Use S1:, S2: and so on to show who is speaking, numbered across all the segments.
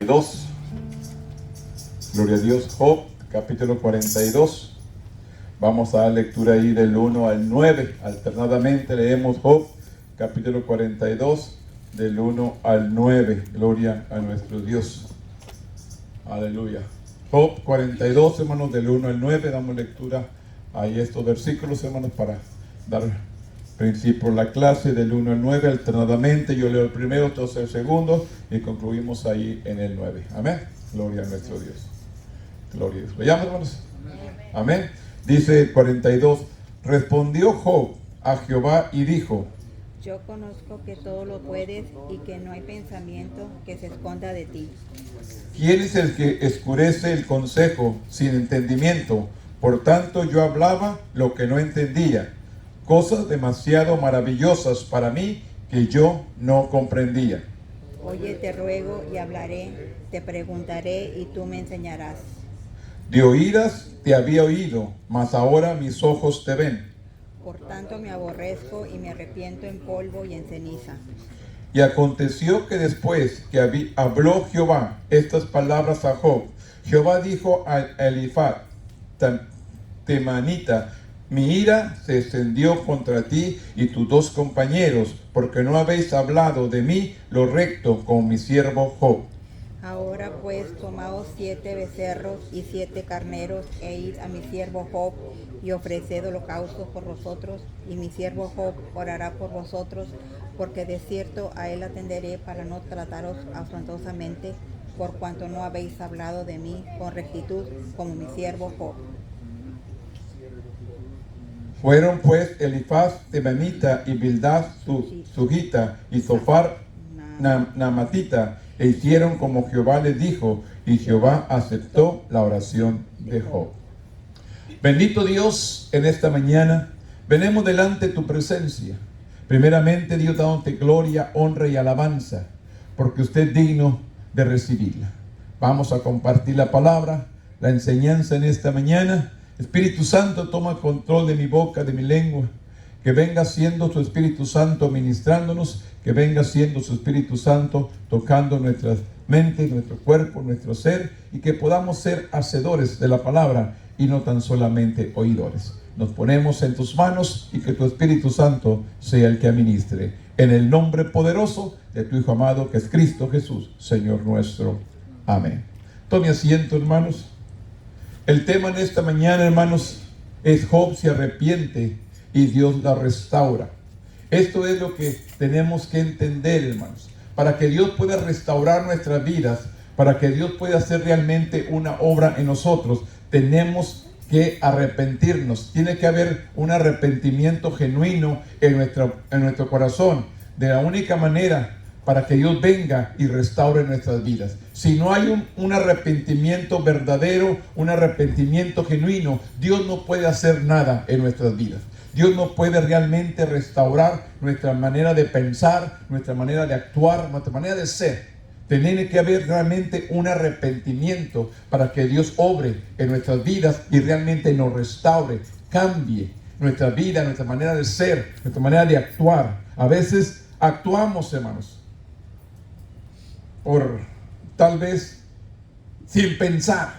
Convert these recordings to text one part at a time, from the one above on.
S1: 42. Gloria a Dios. Job, capítulo 42. Vamos a dar lectura ahí del 1 al 9. Alternadamente leemos Job, capítulo 42, del 1 al 9. Gloria a nuestro Dios. Aleluya. Job 42, hermanos, del 1 al 9. Damos lectura ahí estos versículos, hermanos, para dar principio a la clase del 1 al 9 alternadamente. Yo leo el primero, entonces el segundo y concluimos ahí en el 9. Amén. Gloria a nuestro Dios. Gloria a Dios. ¿Veamos, hermanos? Amén. Dice 42. Respondió Job a Jehová y dijo:
S2: Yo conozco que todo lo puedes y que no hay pensamiento que se esconda de ti.
S1: ¿Quién es el que escurece el consejo sin entendimiento? Por tanto yo hablaba lo que no entendía, cosas demasiado maravillosas para mí que yo no comprendía.
S2: Oye, te ruego y hablaré, te preguntaré y tú me enseñarás.
S1: De oídas te había oído, mas ahora mis ojos te ven.
S2: Por tanto me aborrezco y me arrepiento en polvo y en ceniza.
S1: Y aconteció que después que habló Jehová estas palabras a Job, Jehová dijo a Elifaz temanita: mi ira se extendió contra ti y tus dos compañeros, porque no habéis hablado de mí lo recto con mi siervo Job.
S2: Ahora pues tomaos 7 becerros y 7 carneros e id a mi siervo Job y ofreced holocaustos por vosotros, y mi siervo Job orará por vosotros, porque de cierto a él atenderé para no trataros afrontosamente, por cuanto no habéis hablado de mí con rectitud como mi siervo Job.
S1: Fueron pues Elifaz temanita y Bildad sugita y Zofar namatita, e hicieron como Jehová les dijo, y Jehová aceptó la oración de Job. Bendito Dios, en esta mañana venimos delante de tu presencia. Primeramente, Dios, dándote gloria, honra y alabanza, porque usted es digno de recibirla. Vamos a compartir la palabra, la enseñanza en esta mañana. Espíritu Santo, toma control de mi boca, de mi lengua. Que venga siendo su Espíritu Santo ministrándonos, que venga siendo su Espíritu Santo tocando nuestras mentes, nuestro cuerpo, nuestro ser, y que podamos ser hacedores de la palabra y no tan solamente oidores. Nos ponemos en tus manos y que tu Espíritu Santo sea el que administre. En el nombre poderoso de tu Hijo amado, que es Cristo Jesús, Señor nuestro. Amén. Tome asiento, hermanos. El tema en esta mañana, hermanos, es Job se arrepiente y Dios la restaura. Esto es lo que tenemos que entender, hermanos. Para que Dios pueda restaurar nuestras vidas, para que Dios pueda hacer realmente una obra en nosotros, tenemos que arrepentirnos. Tiene que haber un arrepentimiento genuino en nuestro corazón. De la única manera para que Dios venga y restaure nuestras vidas. Si no hay un arrepentimiento verdadero, un arrepentimiento genuino, Dios no puede hacer nada en nuestras vidas. Dios no puede realmente restaurar nuestra manera de pensar, nuestra manera de actuar, nuestra manera de ser. Tiene que haber realmente un arrepentimiento para que Dios obre en nuestras vidas y realmente nos restaure, cambie nuestra vida, nuestra manera de ser, nuestra manera de actuar. A veces actuamos, hermanos, por tal vez sin pensar,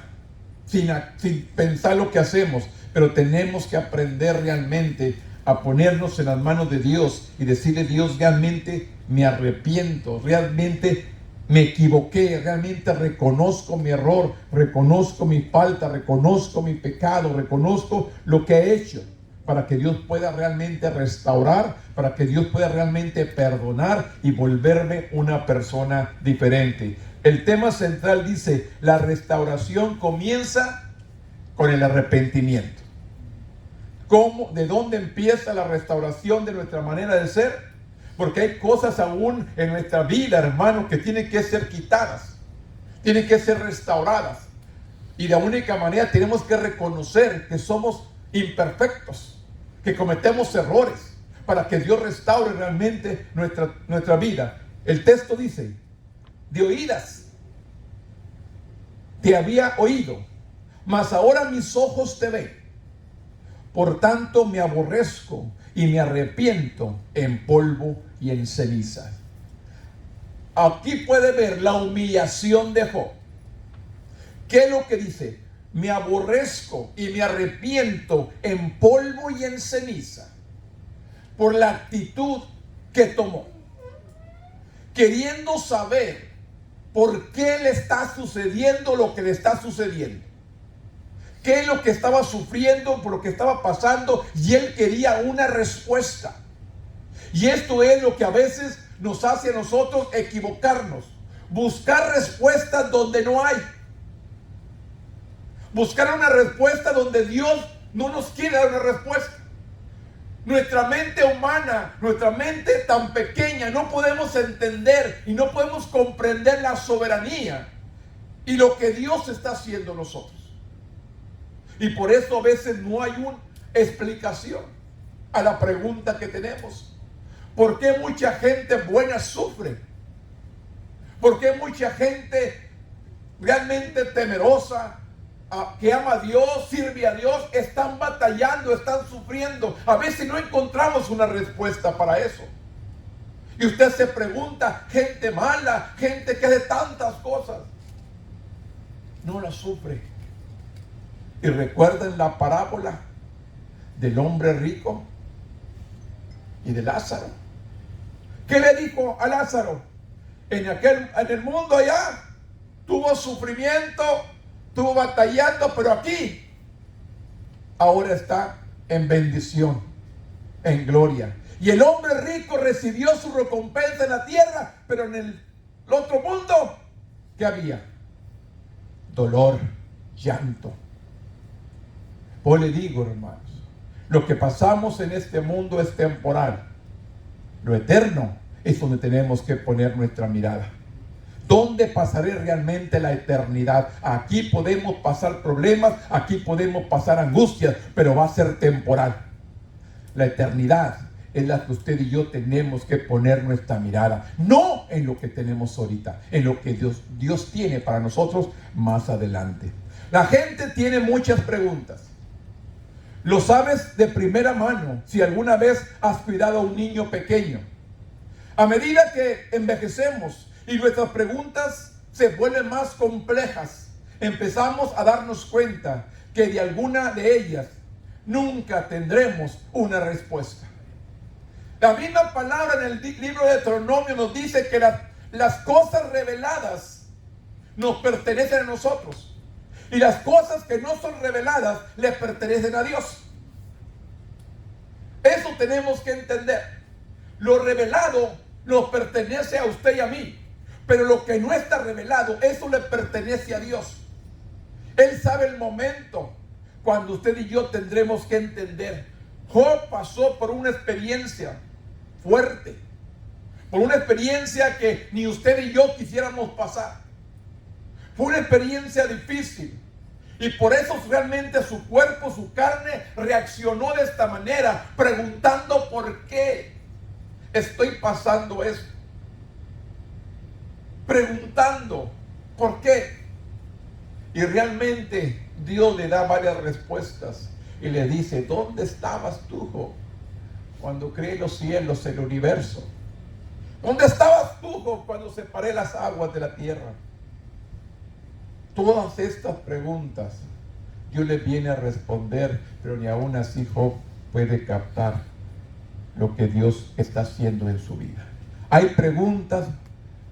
S1: sin pensar lo que hacemos, pero tenemos que aprender realmente a ponernos en las manos de Dios y decirle: Dios, realmente me arrepiento, realmente me equivoqué, realmente reconozco mi error, reconozco mi falta, reconozco mi pecado, reconozco lo que he hecho, para que Dios pueda realmente restaurar, para que Dios pueda realmente perdonar y volverme una persona diferente. El tema central dice: la restauración comienza con el arrepentimiento. ¿Cómo? ¿De dónde empieza la restauración de nuestra manera de ser? Porque hay cosas aún en nuestra vida, hermanos, que tienen que ser quitadas, tienen que ser restauradas. Y de la única manera tenemos que reconocer que somos imperfectos, que cometemos errores, para que Dios restaure realmente nuestra vida. El texto dice: de oídas te había oído, mas ahora mis ojos te ven. Por tanto me aborrezco y me arrepiento en polvo y en cenizas. aquí puede ver la humillación de Job. ¿Qué es lo que dice? Me aborrezco y me arrepiento en polvo y en ceniza por la actitud que tomó, queriendo saber por qué le está sucediendo lo que le está sucediendo, qué es lo que estaba sufriendo, por lo que estaba pasando, y él quería una respuesta. Y esto es lo que a veces nos hace a nosotros equivocarnos, buscar respuestas donde no hay, buscar una respuesta donde Dios no nos quiere dar una respuesta. Nuestra mente humana, nuestra mente tan pequeña, no podemos entender y no podemos comprender la soberanía y lo que Dios está haciendo en nosotros. Y por eso a veces no hay una explicación a la pregunta que tenemos. ¿Por qué mucha gente buena sufre? ¿Por qué mucha gente realmente temerosa, que ama a Dios, sirve a Dios, están batallando, están sufriendo? A veces no encontramos una respuesta para eso. Y usted se pregunta, gente mala, gente que hace tantas cosas, no la sufre. Y recuerden la parábola del hombre rico y de Lázaro. ¿Qué le dijo a Lázaro? En el mundo allá tuvo sufrimiento, estuvo batallando, pero aquí ahora está en bendición, en gloria. Y el hombre rico recibió su recompensa en la tierra, pero en el otro mundo, ¿qué había? Dolor, llanto. Pues le digo, hermanos, lo que pasamos en este mundo es temporal. Lo eterno es donde tenemos que poner nuestra mirada. ¿Dónde pasaré realmente la eternidad? Aquí podemos pasar problemas, aquí podemos pasar angustias, pero va a ser temporal. La eternidad es la que usted y yo tenemos que poner nuestra mirada, no en lo que tenemos ahorita, en lo que Dios tiene para nosotros más adelante. La gente tiene muchas preguntas. Lo sabes de primera mano si alguna vez has cuidado a un niño pequeño. A medida que envejecemos y nuestras preguntas se vuelven más complejas, empezamos a darnos cuenta que de alguna de ellas nunca tendremos una respuesta. La misma palabra en el libro de Deuteronomio nos dice que las cosas reveladas nos pertenecen a nosotros, y las cosas que no son reveladas le pertenecen a Dios. Eso tenemos que entender. Lo revelado nos pertenece a usted y a mí, pero lo que no está revelado, eso le pertenece a Dios. Él sabe el momento cuando usted y yo tendremos que entender. Job pasó por una experiencia fuerte, por una experiencia que ni usted y yo quisiéramos pasar. Fue una experiencia difícil, y por eso realmente su cuerpo, su carne reaccionó de esta manera, preguntando por qué estoy pasando esto. Preguntando por qué. Y realmente Dios le da varias respuestas y le dice: ¿dónde estabas tú, Job, cuando creé los cielos, el universo? ¿Dónde estabas tú, Job, cuando separé las aguas de la tierra? Todas estas preguntas Dios le viene a responder, pero ni aún así Job puede captar lo que Dios está haciendo en su vida. Hay preguntas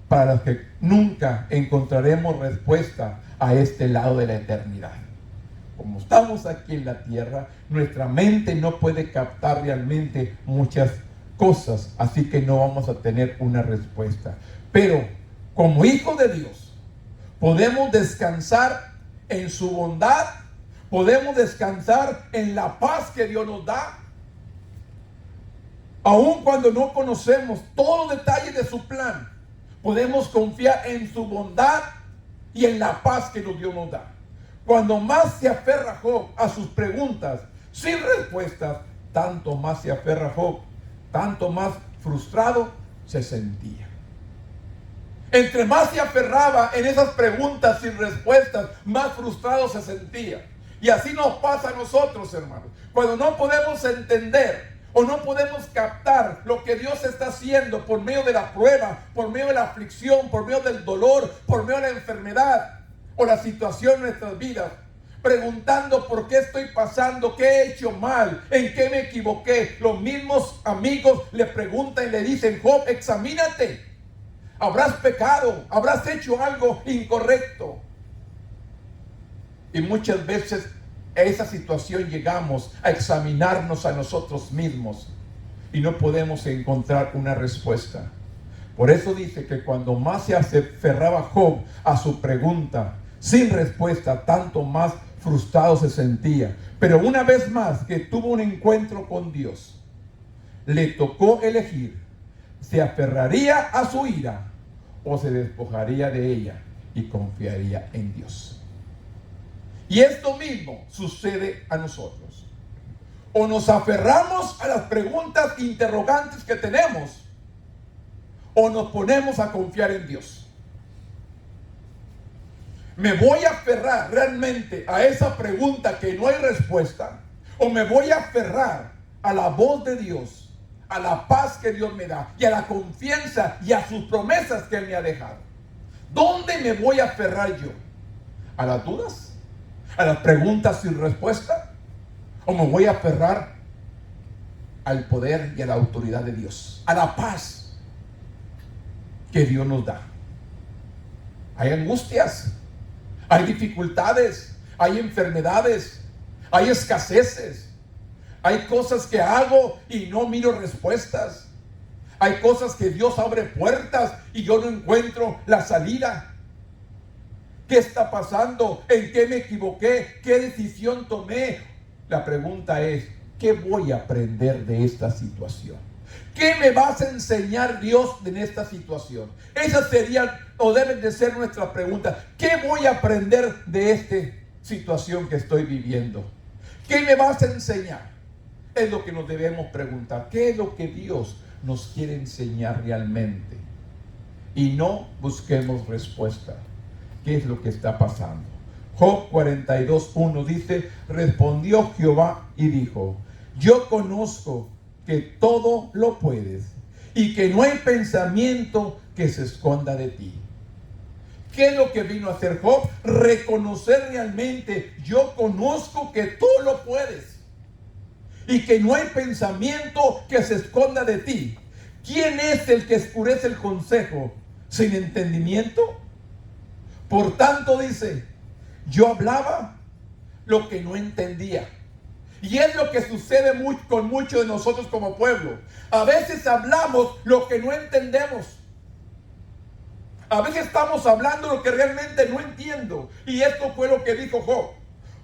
S1: para las que nunca encontraremos respuesta a este lado de la eternidad. Como estamos aquí en la tierra, nuestra mente no puede captar realmente muchas cosas, así que no vamos a tener una respuesta. Pero como hijos de Dios, podemos descansar en su bondad, podemos descansar en la paz que Dios nos da, aun cuando no conocemos todos los detalles de su plan. Podemos confiar en su bondad y en la paz que Dios nos da. Cuando más se aferra Job a sus preguntas sin respuestas, tanto más se aferra Job, tanto más frustrado se sentía. Entre más se aferraba en esas preguntas sin respuestas, más frustrado se sentía. Y así nos pasa a nosotros, hermanos. Cuando no podemos entender o no podemos captar lo que Dios está haciendo por medio de la prueba, por medio de la aflicción, por medio del dolor, por medio de la enfermedad o la situación en nuestras vidas, preguntando por qué estoy pasando, qué he hecho mal, en qué me equivoqué. Los mismos amigos le preguntan y le dicen: Job, examínate, habrás pecado, habrás hecho algo incorrecto. Y muchas veces a esa situación llegamos a examinarnos a nosotros mismos y no podemos encontrar una respuesta. Por eso dice que cuando más se aferraba Job a su pregunta sin respuesta, tanto más frustrado se sentía. Pero una vez más que tuvo un encuentro con Dios, le tocó elegir: ¿se aferraría a su ira o se despojaría de ella y confiaría en Dios? Y esto mismo sucede a nosotros. O nos aferramos a las preguntas interrogantes que tenemos, o nos ponemos a confiar en Dios. ¿Me voy a aferrar realmente a esa pregunta que no hay respuesta? ¿O me voy a aferrar a la voz de Dios, a la paz que Dios me da y a la confianza y a sus promesas que Él me ha dejado? ¿Dónde me voy a aferrar yo? ¿A las dudas? ¿A las preguntas sin respuesta? ¿O me voy a aferrar al poder y a la autoridad de Dios, a la paz que Dios nos da? Hay angustias, hay dificultades, hay enfermedades, hay escaseces, hay cosas que hago y no miro respuestas, hay cosas que Dios abre puertas y yo no encuentro la salida. ¿Qué está pasando? ¿En qué me equivoqué? ¿Qué decisión tomé? La pregunta es: ¿qué voy a aprender de esta situación? ¿Qué me vas a enseñar Dios en esta situación? Esa sería o deben de ser nuestras preguntas. ¿Qué voy a aprender de esta situación que estoy viviendo? ¿Qué me vas a enseñar? Es lo que nos debemos preguntar. ¿Qué es lo que Dios nos quiere enseñar realmente? Y no busquemos respuesta. ¿Qué es lo que está pasando? Job 42:1 dice: respondió Jehová y dijo: yo conozco que todo lo puedes y que no hay pensamiento que se esconda de ti. ¿Qué es lo que vino a hacer Job? Reconocer realmente: yo conozco que tú lo puedes y que no hay pensamiento que se esconda de ti. ¿Quién es el que oscurece el consejo sin entendimiento? Por tanto dice: yo hablaba lo que no entendía. Y es lo que sucede con muchos de nosotros como pueblo. A veces hablamos lo que no entendemos. A veces estamos hablando lo que realmente no entiendo. Y esto fue lo que dijo Job.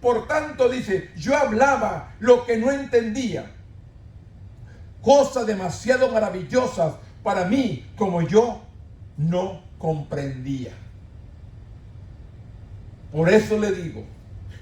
S1: Por tanto dice: yo hablaba lo que no entendía. Cosas demasiado maravillosas para mí, como yo no comprendía. Por eso le digo: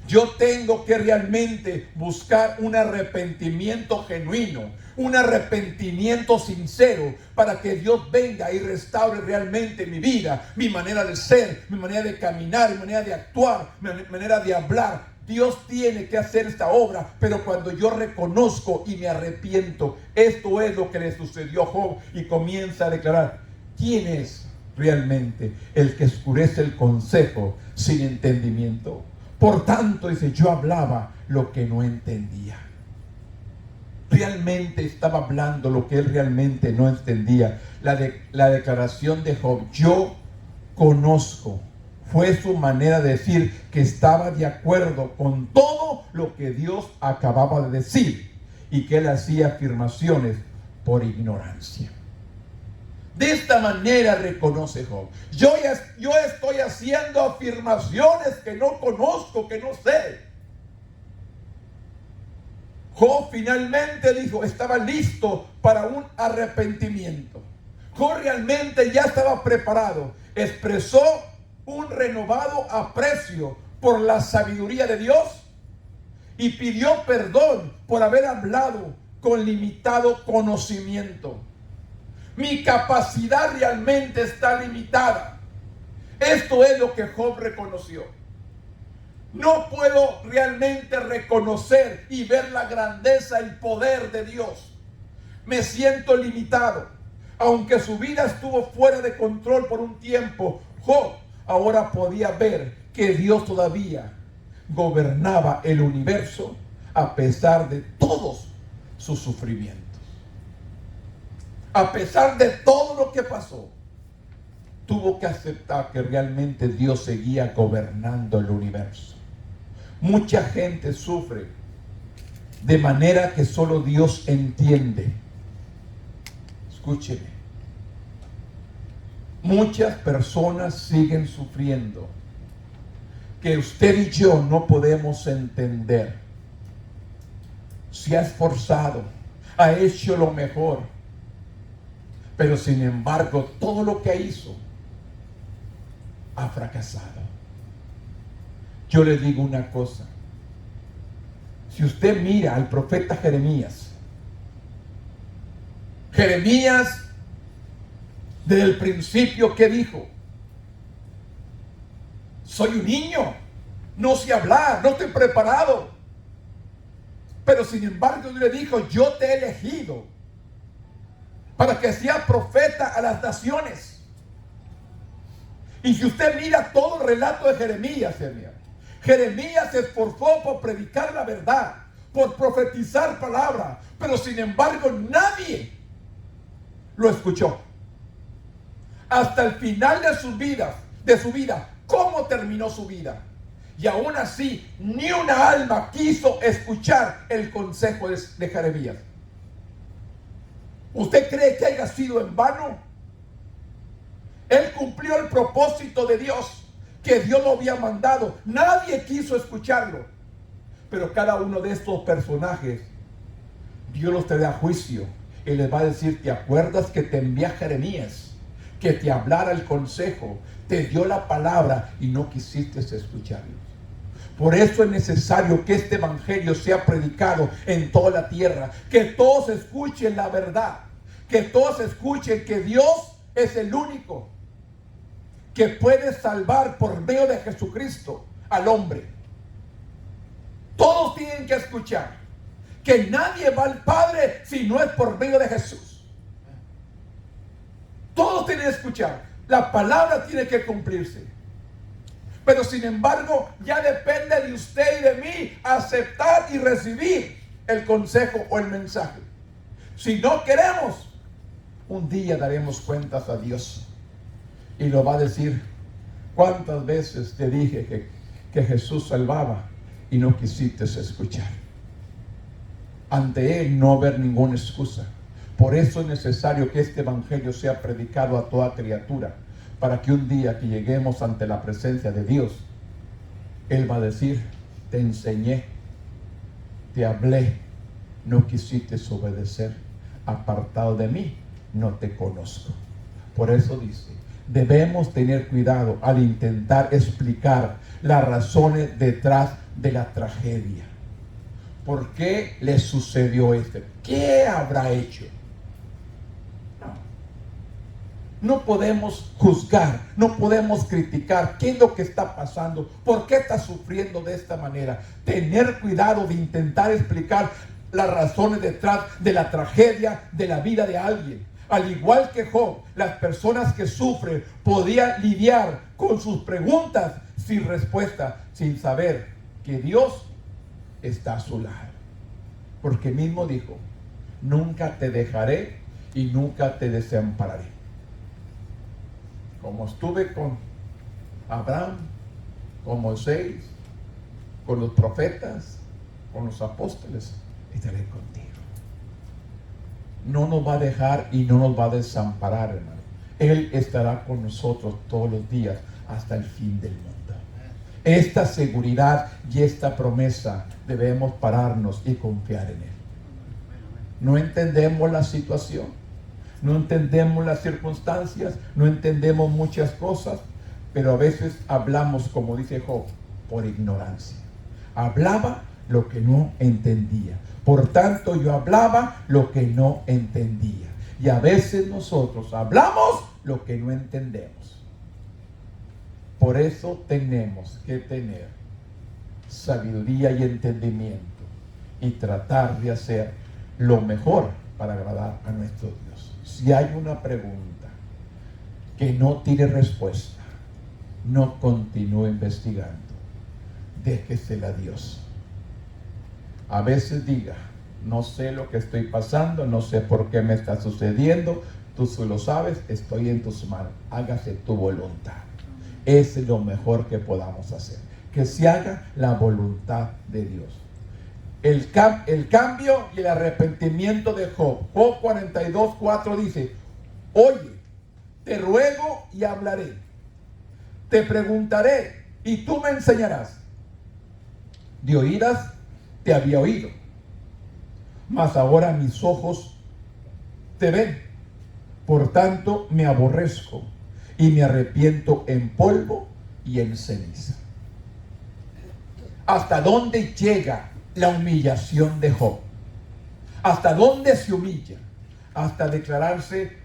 S1: yo tengo que realmente buscar un arrepentimiento genuino, un arrepentimiento sincero, para que Dios venga y restaure realmente mi vida, mi manera de ser, mi manera de caminar, mi manera de actuar, mi manera de hablar. Dios tiene que hacer esta obra, pero cuando yo reconozco y me arrepiento, esto es lo que le sucedió a Job, y comienza a declarar: ¿quién es realmente el que oscurece el consejo sin entendimiento? Por tanto, dice: yo hablaba lo que no entendía. Realmente estaba hablando lo que él realmente no entendía. La declaración de Job: yo conozco, fue su manera de decir que estaba de acuerdo con todo lo que Dios acababa de decir, y que él hacía afirmaciones por ignorancia. De esta manera reconoce Job: yo estoy haciendo afirmaciones que no conozco, que no sé. Job finalmente dijo: estaba listo para un arrepentimiento. Job realmente ya estaba preparado. Expresó un renovado aprecio por la sabiduría de Dios y pidió perdón por haber hablado con limitado conocimiento. Mi capacidad realmente está limitada. Esto es lo que Job reconoció. No puedo realmente reconocer y ver la grandeza, el poder de Dios. me siento limitado. Aunque su vida estuvo fuera de control por un tiempo, Job ahora podía ver que Dios todavía gobernaba el universo a pesar de todos sus sufrimientos. A pesar de todo lo que pasó, tuvo que aceptar que realmente Dios seguía gobernando el universo. Mucha gente sufre de manera que solo Dios entiende. Escúcheme. Muchas personas siguen sufriendo que usted y yo no podemos entender. Se ha esforzado, ha hecho lo mejor, pero sin embargo todo lo que hizo ha fracasado. Yo le digo una cosa. Si usted mira al profeta Jeremías, desde el principio, ¿qué dijo? Soy un niño, no sé hablar, no estoy preparado. Pero sin embargo Dios le dijo, yo te he elegido para que seas profeta a las naciones. Y si usted mira todo el relato de Jeremías se esforzó por predicar la verdad, por profetizar palabra, pero sin embargo nadie lo escuchó. Hasta el final de su vida, ¿cómo terminó su vida? Y aún así, ni una alma quiso escuchar el consejo de Jeremías. ¿Usted cree que haya sido en vano? Él cumplió el propósito de Dios, que Dios lo había mandado. Nadie quiso escucharlo. Pero cada uno de estos personajes, Dios los trae a juicio y les va a decir, ¿te acuerdas que te envié a Jeremías? Que te hablara el consejo, te dio la palabra y no quisiste escucharlo. Por eso es necesario que este evangelio sea predicado en toda la tierra, que todos escuchen la verdad, que todos escuchen que Dios es el único que puede salvar por medio de Jesucristo al hombre. Todos tienen que escuchar que nadie va al Padre si no es por medio de Jesús. Todos tienen que escuchar. La palabra tiene que cumplirse. Pero sin embargo, ya depende de usted y de mí aceptar y recibir el consejo o el mensaje. Si no queremos, un día daremos cuentas a Dios. Y lo va a decir, ¿cuántas veces te dije que Jesús salvaba y no quisiste escuchar? Ante Él no haber ninguna excusa. Por eso es necesario que este evangelio sea predicado a toda criatura, para que un día que lleguemos ante la presencia de Dios, Él va a decir, te enseñé, te hablé, no quisiste obedecer, apartado de mí, no te conozco. Por eso dice, debemos tener cuidado al intentar explicar las razones detrás de la tragedia. ¿Por qué le sucedió esto? ¿Qué habrá hecho? No podemos juzgar, no podemos criticar qué es lo que está pasando, por qué está sufriendo de esta manera. Tener cuidado de intentar explicar las razones detrás de la tragedia de la vida de alguien. Al igual que Job, las personas que sufren podían lidiar con sus preguntas sin respuesta, sin saber que Dios está a su lado. Porque mismo dijo, nunca te dejaré y nunca te desampararé. Como estuve con Abraham, con Moisés, con los profetas, con los apóstoles, estaré contigo. No nos va a dejar y no nos va a desamparar, hermano. Él estará con nosotros todos los días hasta el fin del mundo. Esta seguridad y esta promesa debemos pararnos y confiar en Él. No entendemos la situación, no entendemos las circunstancias, no entendemos muchas cosas, pero a veces hablamos, como dice Job, por ignorancia. Hablaba lo que no entendía. Por tanto, yo hablaba lo que no entendía. Y a veces nosotros hablamos lo que no entendemos. Por eso tenemos que tener sabiduría y entendimiento y tratar de hacer lo mejor para agradar a nuestro Dios. Si hay una pregunta que no tiene respuesta, no continúe investigando. Déjesela a Dios. A veces diga, no sé lo que estoy pasando, no sé por qué me está sucediendo, tú solo sabes, estoy en tus manos, hágase tu voluntad. Es lo mejor que podamos hacer, que se haga la voluntad de Dios. El cambio y el arrepentimiento de Job. Job 42:4 dice, oye, te ruego y hablaré, te preguntaré y tú me enseñarás. De oídas te había oído, mas ahora mis ojos te ven. Por tanto me aborrezco y me arrepiento en polvo y en ceniza. ¿Hasta dónde llega la humillación de Job? ¿Hasta dónde se humilla? Hasta declararse,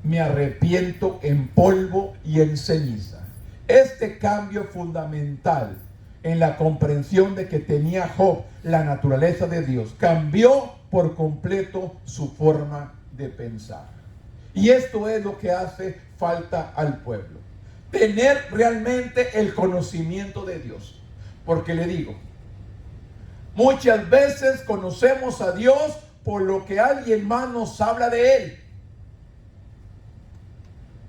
S1: me arrepiento en polvo y en ceniza. Este cambio fundamental en la comprensión de que tenía Job la naturaleza de Dios cambió por completo su forma de pensar. Y esto es lo que hace falta al pueblo. Tener realmente el conocimiento de Dios. Porque le digo, muchas veces conocemos a Dios por lo que alguien más nos habla de Él.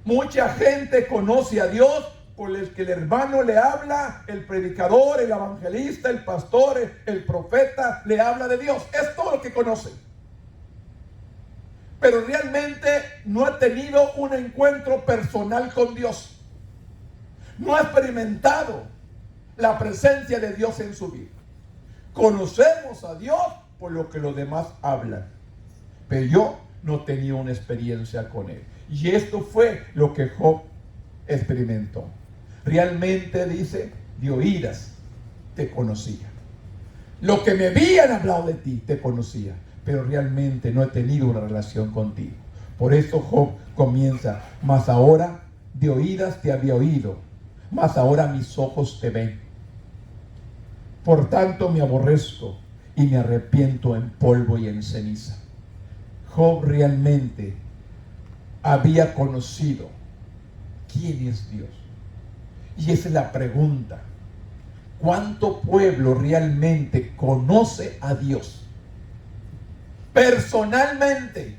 S1: Mucha gente conoce a Dios por el que el hermano le habla, el predicador, el evangelista, el pastor, el profeta, le habla de Dios. Es todo lo que conoce. Pero realmente no ha tenido un encuentro personal con Dios. No ha experimentado la presencia de Dios en su vida. Conocemos a Dios por lo que los demás hablan. Pero yo no tenía una experiencia con Él. Y esto fue lo que Job experimentó. Realmente dice, de oídas te conocía. Lo que me habían hablado de ti te conocía, pero realmente no he tenido una relación contigo. Por eso Job comienza, mas ahora de oídas te había oído, mas ahora mis ojos te ven. Por tanto me aborrezco y me arrepiento en polvo y en ceniza. Job realmente había conocido quién es Dios. Y esa es la pregunta. ¿Cuánto pueblo realmente conoce a Dios? Personalmente.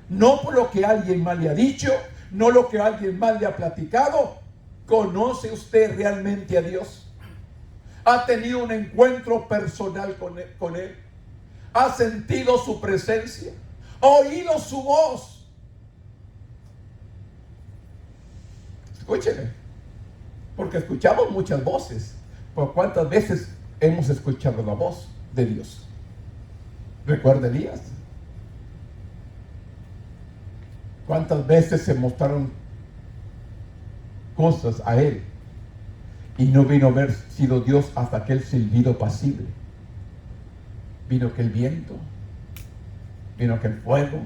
S1: No por lo que alguien más le ha dicho, no lo que alguien más le ha platicado. ¿Conoce usted realmente a Dios? ¿Ha tenido un encuentro personal con Él? ¿Ha sentido su presencia? ¿Ha oído su voz? Escúcheme, porque escuchamos muchas voces. ¿Por cuántas veces hemos escuchado la voz de Dios? ¿Recuerda Elías? ¿Cuántas veces se mostraron cosas a él y no vino a haber sido Dios hasta aquel silbido pasible? Vino aquel viento, vino aquel fuego,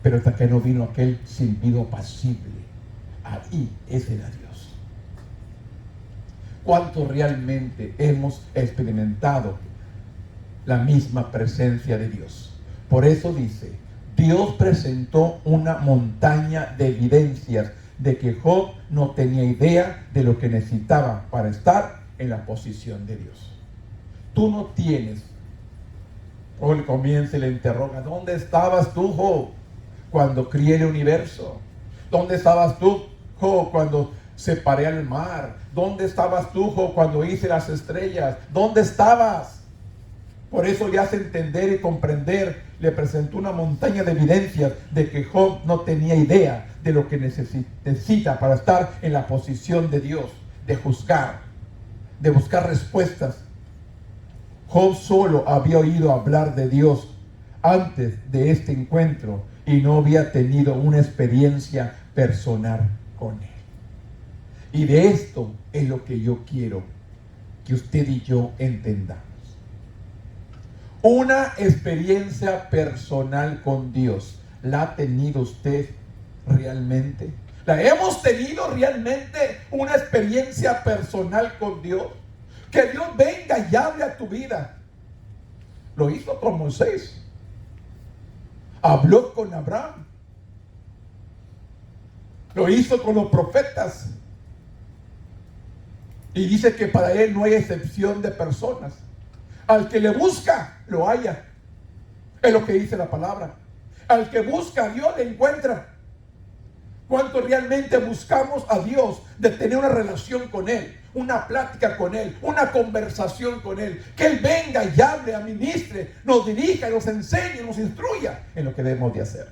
S1: pero hasta que no vino aquel silbido pasible, ahí ese era Dios. ¿Cuánto realmente hemos experimentado la misma presencia de Dios? Por eso dice, Dios presentó una montaña de evidencias de que Job no tenía idea de lo que necesitaba para estar en la posición de Dios. Tú no tienes. Hoy comienza y le interroga, ¿dónde estabas tú, Job, cuando crié el universo? ¿Dónde estabas tú, Job, cuando separé al mar? ¿Dónde estabas tú, Job, cuando hice las estrellas? ¿Dónde estabas? Por eso le hace entender y comprender, le presentó una montaña de evidencias de que Job no tenía idea de lo que necesita para estar en la posición de Dios, de juzgar, de buscar respuestas. Job solo había oído hablar de Dios antes de este encuentro y no había tenido una experiencia personal con Él. Y de esto es lo que yo quiero que usted y yo entendamos. Una experiencia personal con Dios, ¿la ha tenido usted realmente? ¿La hemos tenido realmente una experiencia personal con Dios? Que Dios venga y hable a tu vida. Lo hizo con Moisés. Habló con Abraham. Lo hizo con los profetas. Y dice que para él no hay excepción de personas. Al que le busca, lo halla. Es lo que dice la palabra. Al que busca a Dios, le encuentra. ¿Cuánto realmente buscamos a Dios de tener una relación con Él? Una plática con Él, una conversación con Él. Que Él venga y hable, administre, nos dirija, nos enseñe, nos instruya en lo que debemos de hacer.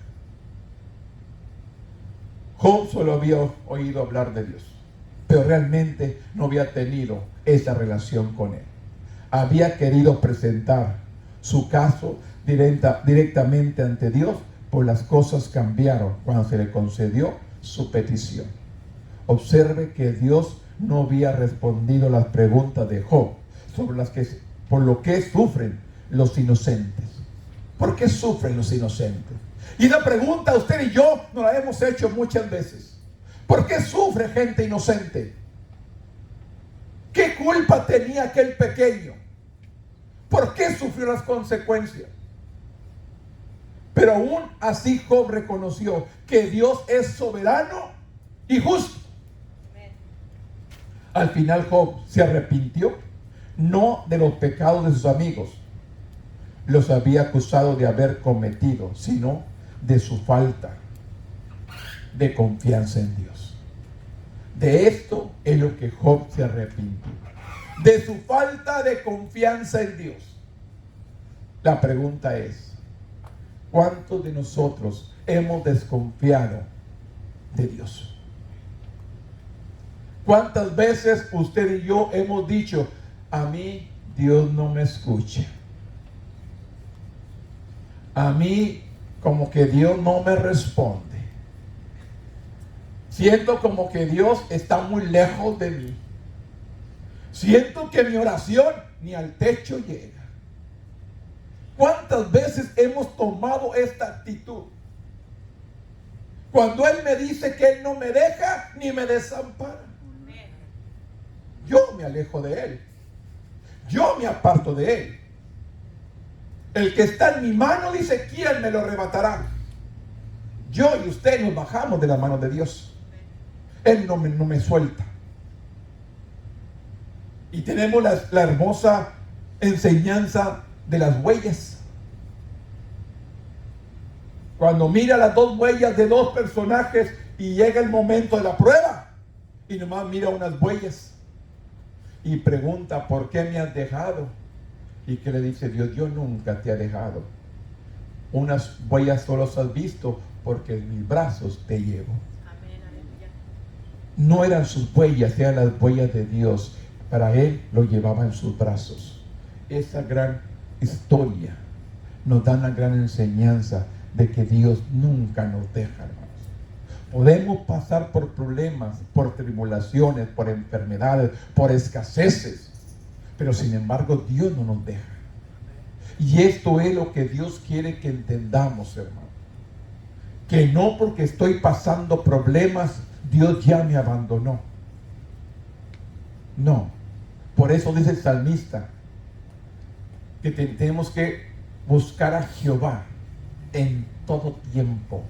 S1: Job solo había oído hablar de Dios, pero realmente no había tenido esa relación con Él. Había querido presentar su caso directamente ante Dios, pues las cosas cambiaron cuando se le concedió su petición. Observe que Dios no había respondido las preguntas de Job por lo que sufren los inocentes. ¿Por qué sufren los inocentes? Y la pregunta usted y yo nos la hemos hecho muchas veces. ¿Por qué sufre gente inocente? ¿Qué culpa tenía aquel pequeño? ¿Por qué sufrió las consecuencias? Pero aún así Job reconoció que Dios es soberano y justo. Al final Job se arrepintió, no de los pecados de sus amigos, los había acusado de haber cometido, sino de su falta de confianza en Dios. De esto es lo que Job se arrepintió, de su falta de confianza en Dios. La pregunta es, ¿cuántos de nosotros hemos desconfiado de Dios? ¿Cuántas veces usted y yo hemos dicho, a mí Dios no me escucha? A mí como que Dios no me responde. Siento como que Dios está muy lejos de mí. Siento que mi oración ni al techo llega. ¿Cuántas veces hemos tomado esta actitud? Cuando Él me dice que Él no me deja ni me desampara. Yo me alejo de Él. Yo me aparto de Él. El que está en mi mano dice, ¿quién me lo arrebatará? Yo y usted nos bajamos de la mano de Dios. Él no me suelta. Y tenemos la hermosa enseñanza de las huellas. Cuando mira las dos huellas de dos personajes y llega el momento de la prueba y nomás mira unas huellas y pregunta, ¿por qué me has dejado? ¿Y qué le dice Dios? Yo nunca te he dejado. Unas huellas solo has visto porque en mis brazos te llevo. Amén, aleluya. No eran sus huellas, eran las huellas de Dios. Para Él lo llevaba en sus brazos. Esa gran historia nos da una gran enseñanza de que Dios nunca nos deja, hermanos. Podemos pasar por problemas, por tribulaciones, por enfermedades, por escaseces, pero sin embargo Dios no nos deja. Y esto es lo que Dios quiere que entendamos, hermano. Que no porque estoy pasando problemas, Dios ya me abandonó. No. Por eso dice el salmista que tenemos que buscar a Jehová en todo tiempo.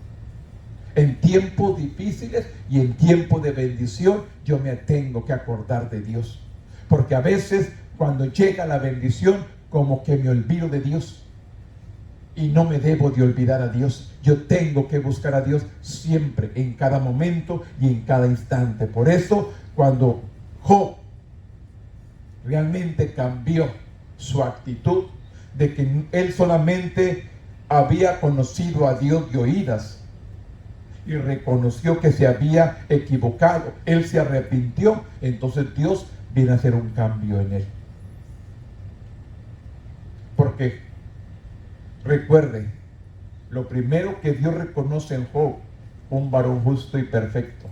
S1: En tiempos difíciles y en tiempos de bendición, yo me tengo que acordar de Dios. Porque a veces cuando llega la bendición, como que me olvido de Dios. Y no me debo de olvidar a Dios. Yo tengo que buscar a Dios siempre, en cada momento y en cada instante. Por eso, cuando Job realmente cambió su actitud de que él solamente había conocido a Dios de oídas y reconoció que se había equivocado, él se arrepintió, entonces Dios viene a hacer un cambio en él. Porque recuerde, lo primero que Dios reconoce en Job, un varón justo y perfecto,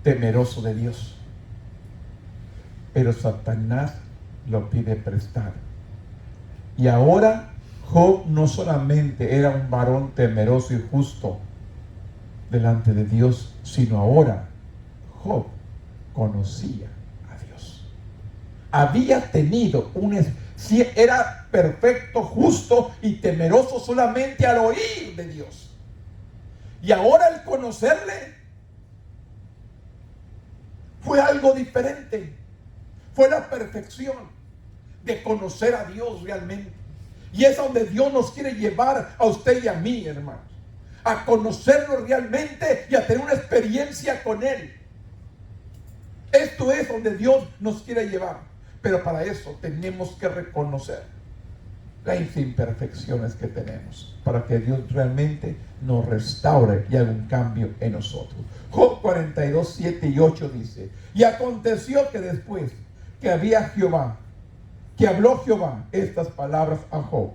S1: temeroso de Dios. Pero Satanás lo pide prestado. Y ahora Job no solamente era un varón temeroso y justo delante de Dios, sino ahora Job conocía a Dios. Había tenido era perfecto, justo y temeroso solamente al oír de Dios. Y ahora al conocerle fue algo diferente. Fue la perfección de conocer a Dios realmente. Y es donde Dios nos quiere llevar a usted y a mí, hermanos. A conocerlo realmente y a tener una experiencia con Él. Esto es donde Dios nos quiere llevar. Pero para eso tenemos que reconocer las imperfecciones que tenemos, para que Dios realmente nos restaure y haga un cambio en nosotros. Job 42, 7 y 8 dice: y aconteció que después que habló Jehová estas palabras a Job,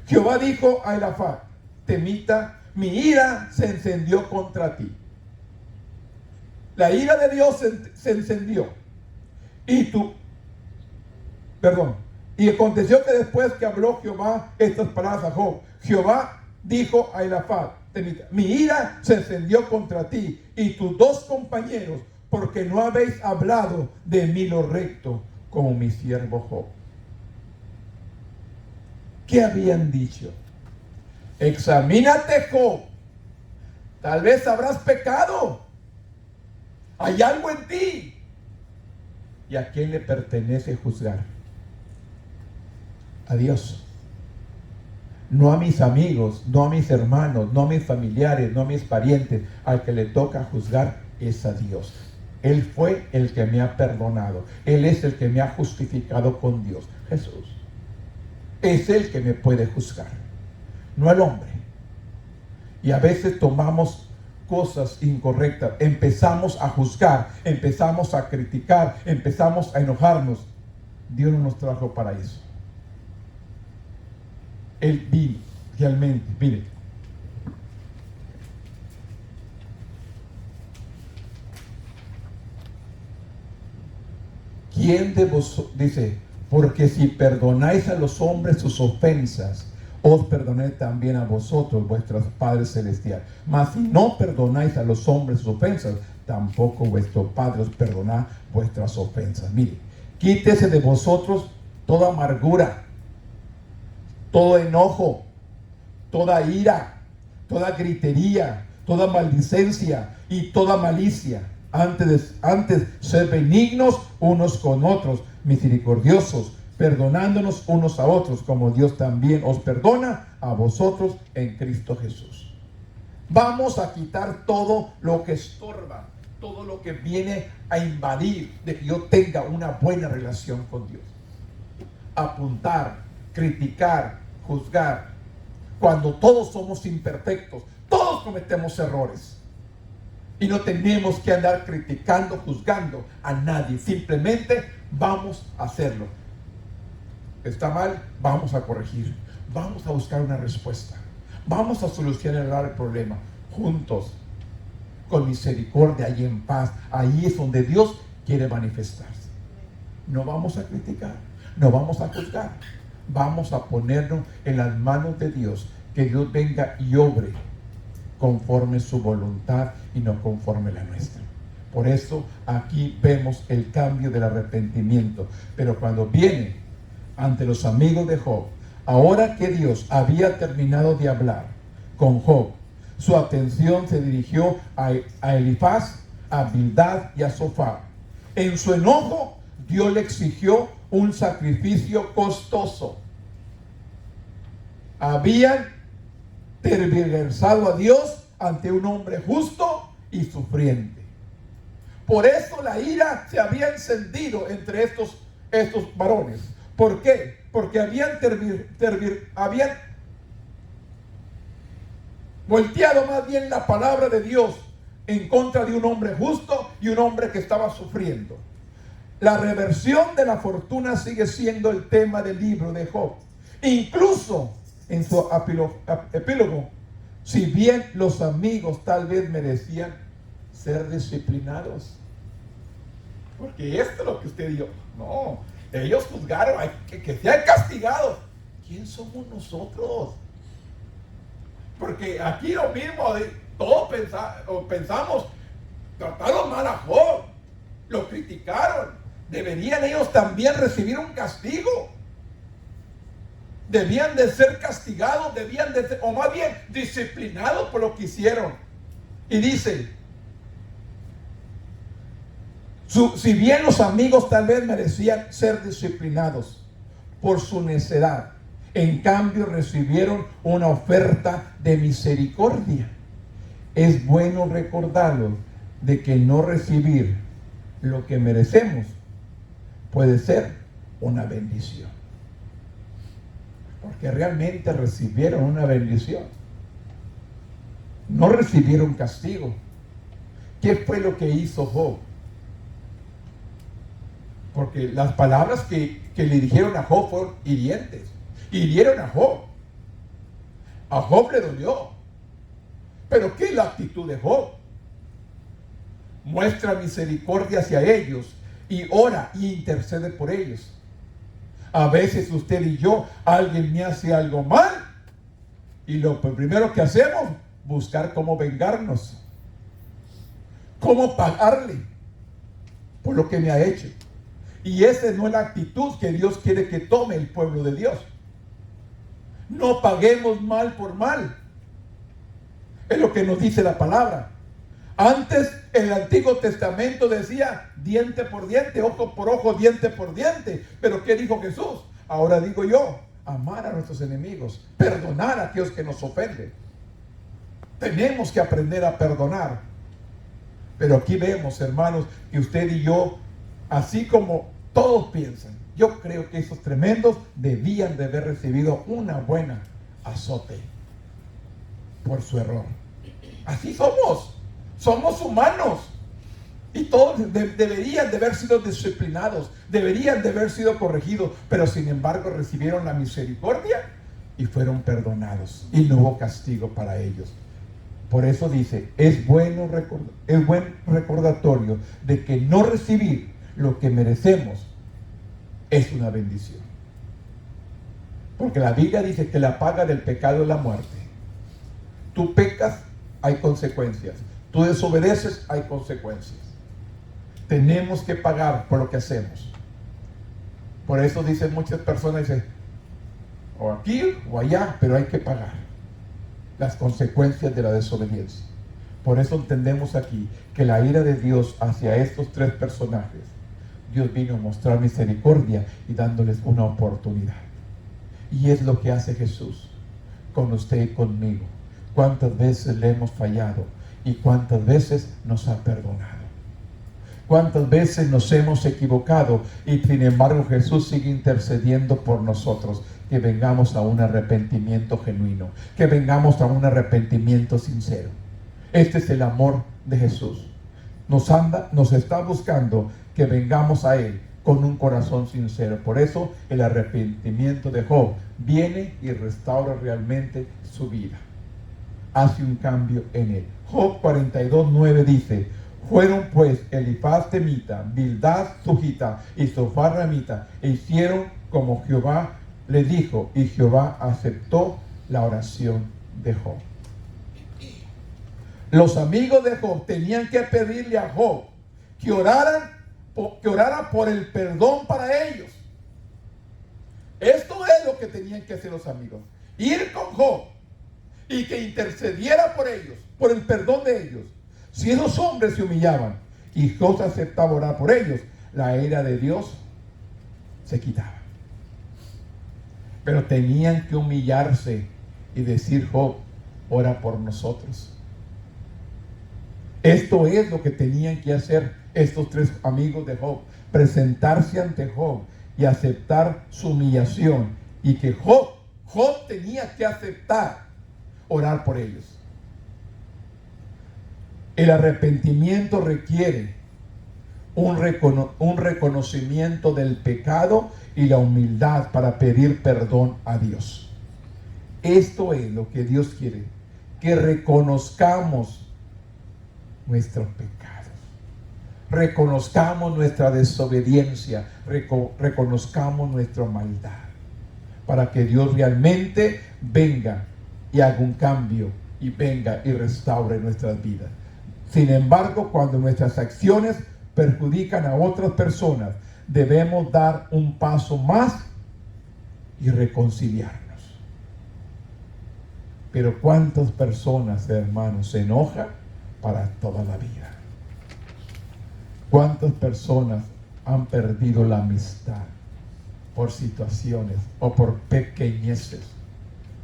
S1: Jehová dijo a Elifaz temita, mi ira se encendió contra ti. La ira de Dios se encendió. Y aconteció que después que habló Jehová estas palabras a Job, Jehová dijo a Elifaz temita, mi ira se encendió contra ti y tus dos compañeros, porque no habéis hablado de mí lo recto, como mi siervo Job. ¿Qué habían dicho? Examínate, Job, tal vez habrás pecado, hay algo en ti. ¿Y a quién le pertenece juzgar? A Dios. No a mis amigos, no a mis hermanos, no a mis familiares, no a mis parientes. Al que le toca juzgar es a Dios. Él fue el que me ha perdonado. Él es el que me ha justificado con Dios. Jesús es el que me puede juzgar, no el hombre. Y a veces tomamos cosas incorrectas, empezamos a juzgar, empezamos a criticar, empezamos a enojarnos. Dios no nos trajo para eso. Él vino realmente, mire, ¿quién de vosotros, dice, porque si perdonáis a los hombres sus ofensas, os perdoné también a vosotros, vuestros padres celestiales. Mas si no perdonáis a los hombres sus ofensas, tampoco vuestro Padre os perdona vuestras ofensas. Mire, quítese de vosotros toda amargura, todo enojo, toda ira, toda gritería, toda maldicencia y toda malicia. Antes ser benignos unos con otros, misericordiosos, perdonándonos unos a otros, como Dios también os perdona a vosotros en Cristo Jesús. Vamos a quitar todo lo que estorba, todo lo que viene a invadir de que yo tenga una buena relación con Dios. Apuntar, criticar, juzgar, cuando todos somos imperfectos, todos cometemos errores. Y no tenemos que andar criticando, juzgando a nadie. Simplemente vamos a hacerlo. Está mal, vamos a corregir. Vamos a buscar una respuesta. Vamos a solucionar el problema juntos, con misericordia y en paz. Ahí es donde Dios quiere manifestarse. No vamos a criticar, no vamos a juzgar. Vamos a ponernos en las manos de Dios. Que Dios venga y obre conforme su voluntad y no conforme la nuestra. Por eso aquí vemos el cambio del arrepentimiento. Pero cuando viene ante los amigos de Job, ahora que Dios había terminado de hablar con Job, su atención se dirigió a Elifaz, a Bildad y a Zofar. En su enojo, Dios le exigió un sacrificio costoso. Habían tergiversado a Dios ante un hombre justo y sufriente. Por eso la ira se había encendido entre estos varones. ¿Por qué? Porque habían volteado más bien la palabra de Dios en contra de un hombre justo y un hombre que estaba sufriendo. La reversión de la fortuna sigue siendo el tema del libro de Job. Incluso en su epílogo, si bien los amigos tal vez merecían ser disciplinados, porque esto es lo que usted dijo, no, ellos juzgaron, hay que sean castigados. ¿Quién somos nosotros? Porque aquí lo mismo, todos pensamos, trataron mal a Job, lo criticaron, deberían ellos también recibir un castigo. Debían de ser castigados, debían de ser, o más bien disciplinados por lo que hicieron. Y dice, si bien los amigos tal vez merecían ser disciplinados por su necedad, en cambio recibieron una oferta de misericordia. Es bueno recordarlo de que no recibir lo que merecemos puede ser una bendición. Porque realmente recibieron una bendición. No recibieron castigo. ¿Qué fue lo que hizo Job? Porque las palabras que le dijeron a Job fueron hirientes. Hirieron a Job. A Job le dolió. Pero ¿qué es la actitud de Job? Muestra misericordia hacia ellos y ora y intercede por ellos. A veces usted y yo, alguien me hace algo mal y lo primero que hacemos, buscar cómo vengarnos, cómo pagarle por lo que me ha hecho. Y esa no es la actitud que Dios quiere que tome el pueblo de Dios. No paguemos mal por mal. Es lo que nos dice la palabra. Antes el Antiguo Testamento decía diente por diente, ojo por ojo, diente por diente. Pero ¿qué dijo Jesús? Ahora digo yo, amar a nuestros enemigos, perdonar a aquellos que nos ofenden. Tenemos que aprender a perdonar. Pero aquí vemos, hermanos, que usted y yo, así como todos piensan, yo creo que esos tremendos debían de haber recibido una buena azote por su error. Así somos humanos y todos deberían de haber sido disciplinados, deberían de haber sido corregidos, pero sin embargo recibieron la misericordia y fueron perdonados y no hubo castigo para ellos. Por eso dice, es buen recordatorio de que no recibir lo que merecemos es una bendición. Porque la Biblia dice que la paga del pecado es la muerte. Tú pecas, hay consecuencias. Tú desobedeces, hay consecuencias. Tenemos que pagar por lo que hacemos. Por eso dicen muchas personas, dicen, o aquí o allá, pero hay que pagar las consecuencias de la desobediencia. Por eso entendemos aquí que la ira de Dios hacia estos tres personajes, Dios vino a mostrar misericordia y dándoles una oportunidad. Y es lo que hace Jesús con usted y conmigo. ¿Cuántas veces le hemos fallado y cuántas veces nos ha perdonado? ¿Cuántas veces nos hemos equivocado y sin embargo Jesús sigue intercediendo por nosotros? Que vengamos a un arrepentimiento genuino, que vengamos a un arrepentimiento sincero. Este es el amor de Jesús. Nos está buscando que vengamos a Él con un corazón sincero. Por eso el arrepentimiento de Job viene y restaura realmente su vida. Hace un cambio en él. Job 42:9 dice, fueron pues Elifaz temita, Bildad sujita y Zofar ramita, e hicieron como Jehová le dijo, y Jehová aceptó la oración de Job. Los amigos de Job tenían que pedirle a Job que orara por el perdón para ellos. Esto es lo que tenían que hacer los amigos. Ir con Job y que intercediera por ellos, por el perdón de ellos. Si esos hombres se humillaban y Job aceptaba orar por ellos, la ira de Dios se quitaba. Pero tenían que humillarse y decir, Job, ora por nosotros. Esto es lo que tenían que hacer estos tres amigos de Job. Presentarse ante Job y aceptar su humillación. Y que Job tenía que aceptar orar por ellos. El arrepentimiento requiere un reconocimiento del pecado y la humildad para pedir perdón a Dios. Esto es lo que Dios quiere, que reconozcamos nuestros pecados, reconozcamos nuestra desobediencia, reconozcamos nuestra maldad, para que Dios realmente venga y haga un cambio y venga y restaure nuestras vidas. Sin embargo, cuando nuestras acciones perjudican a otras personas, debemos dar un paso más y reconciliarnos. Pero ¿cuántas personas, hermanos, se enojan para toda la vida? ¿Cuántas personas han perdido la amistad por situaciones o por pequeñeces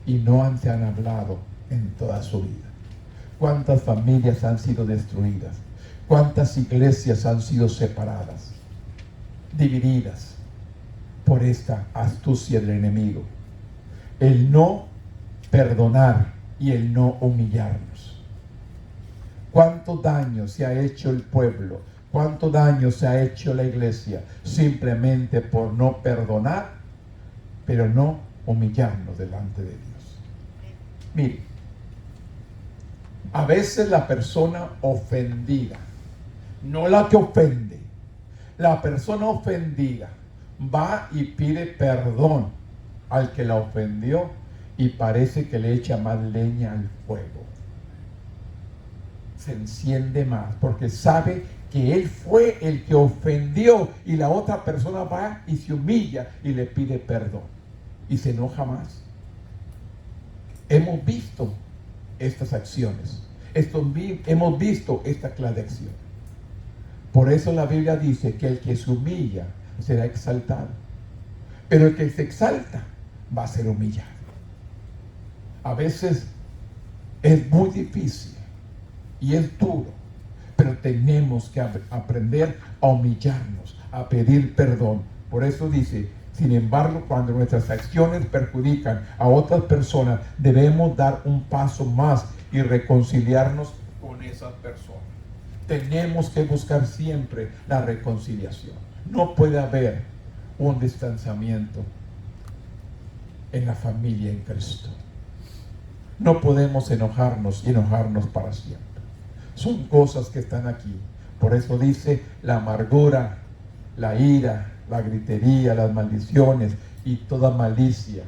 S1: y no se han hablado en toda su vida? ¿Cuántas familias han sido destruidas? ¿Cuántas iglesias han sido separadas, divididas por esta astucia del enemigo? El no perdonar y el no humillarnos. ¿Cuánto daño se ha hecho el pueblo? ¿Cuánto daño se ha hecho la iglesia simplemente por no perdonar, pero no humillarnos delante de Dios? Mire, a veces la persona ofendida, no la que ofende, la persona ofendida va y pide perdón al que la ofendió y parece que le echa más leña al fuego. Se enciende más porque sabe que él fue el que ofendió y la otra persona va y se humilla y le pide perdón y se enoja más. Hemos visto estas acciones, hemos visto esta clase de acción. Por eso la Biblia dice que el que se humilla será exaltado, pero el que se exalta va a ser humillado. A veces es muy difícil y es duro, pero tenemos que aprender a humillarnos, a pedir perdón. Por eso dice, sin embargo, cuando nuestras acciones perjudican a otras personas, debemos dar un paso más y reconciliarnos con esas personas. Tenemos que buscar siempre la reconciliación. No puede haber un distanciamiento en la familia en Cristo. No podemos enojarnos para siempre. Son cosas que están aquí. Por eso dice la amargura, la ira, la gritería, las maldiciones y toda malicia.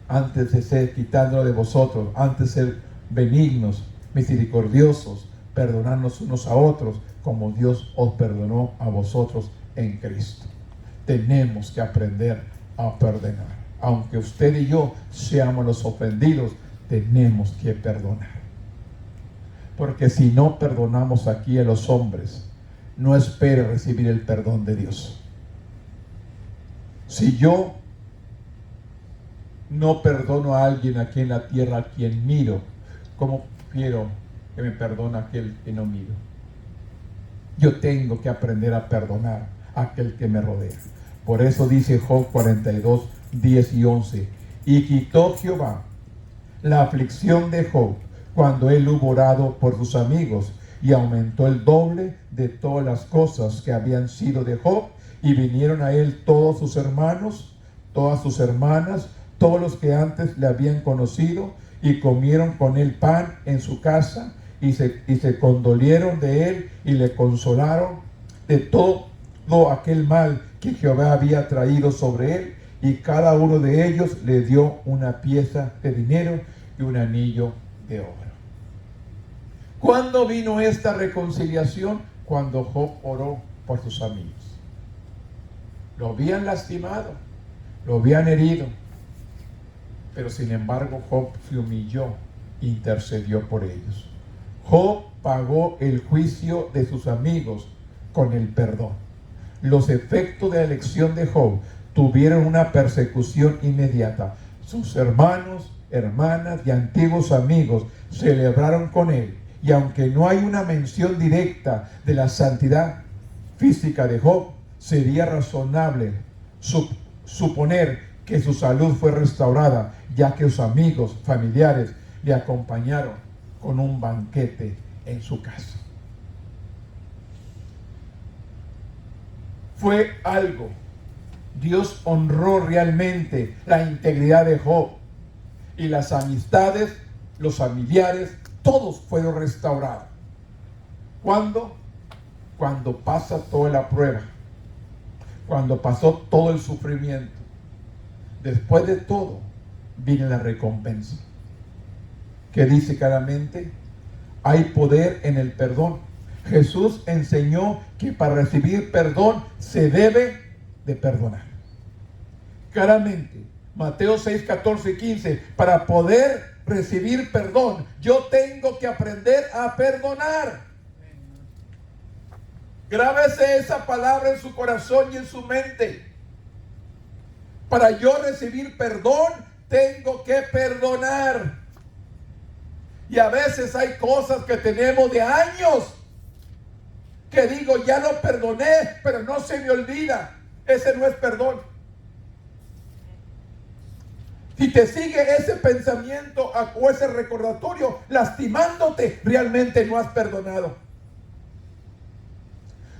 S1: Antes de ser quitándolo de vosotros, antes de ser benignos, misericordiosos, perdonarnos unos a otros, como Dios os perdonó a vosotros en Cristo. Tenemos que aprender a perdonar. Aunque usted y yo seamos los ofendidos, tenemos que perdonar. Porque si no perdonamos aquí a los hombres, no espere recibir el perdón de Dios. Si yo no perdono a alguien aquí en la tierra a quien miro, ¿cómo quiero que me perdone aquel que no miro? Yo tengo que aprender a perdonar a aquel que me rodea. Por eso dice Job 42, 10 y 11. Y quitó Jehová la aflicción de Job cuando él hubo orado por sus amigos, y aumentó el doble de todas las cosas que habían sido de Job, y vinieron a él todos sus hermanos, todas sus hermanas, todos los que antes le habían conocido, y comieron con él pan en su casa, y se condolieron de él, y le consolaron de todo aquel mal que Jehová había traído sobre él, y cada uno de ellos le dio una pieza de dinero y un anillo de oro. ¿Cuándo vino esta reconciliación? Cuando Job oró por sus amigos. Lo habían lastimado, lo habían herido, pero sin embargo Job se humilló, intercedió por ellos. Job pagó el juicio de sus amigos con el perdón. Los efectos de la elección de Job tuvieron una persecución inmediata. Sus hermanos, hermanas y antiguos amigos celebraron con él, y aunque no hay una mención directa de la santidad física de Job, sería razonable suponer que su salud fue restaurada, ya que sus amigos, familiares le acompañaron con un banquete en su casa. Fue algo. Dios honró realmente la integridad de Job, y las amistades, los familiares, todos fueron restaurados. ¿Cuándo? Cuando pasa toda la prueba, cuando pasó todo el sufrimiento. Después de todo, viene la recompensa. Que dice claramente, hay poder en el perdón. Jesús enseñó que para recibir perdón se debe de perdonar. Claramente, Mateo 6, 14 y 15. Para poder recibir perdón, yo tengo que aprender a perdonar. Grábese esa palabra en su corazón y en su mente. Para yo recibir perdón, tengo que perdonar. Y a veces hay cosas que tenemos de años que digo, ya lo perdoné, pero no se me olvida. Ese no es perdón. Si te sigue ese pensamiento o ese recordatorio lastimándote, realmente no has perdonado.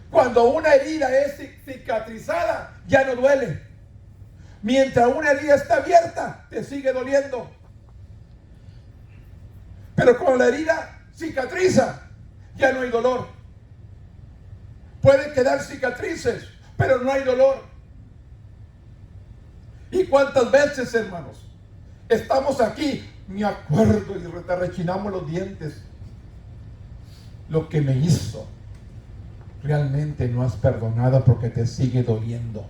S1: Cuando una herida es cicatrizada, ya no duele. Mientras una herida está abierta, te sigue doliendo. Pero cuando la herida cicatriza, ya no hay dolor. Pueden quedar cicatrices, pero no hay dolor. ¿Y cuántas veces, hermanos, estamos aquí? Me acuerdo y rechinamos los dientes. Lo que me hizo, realmente no has perdonado porque te sigue doliendo.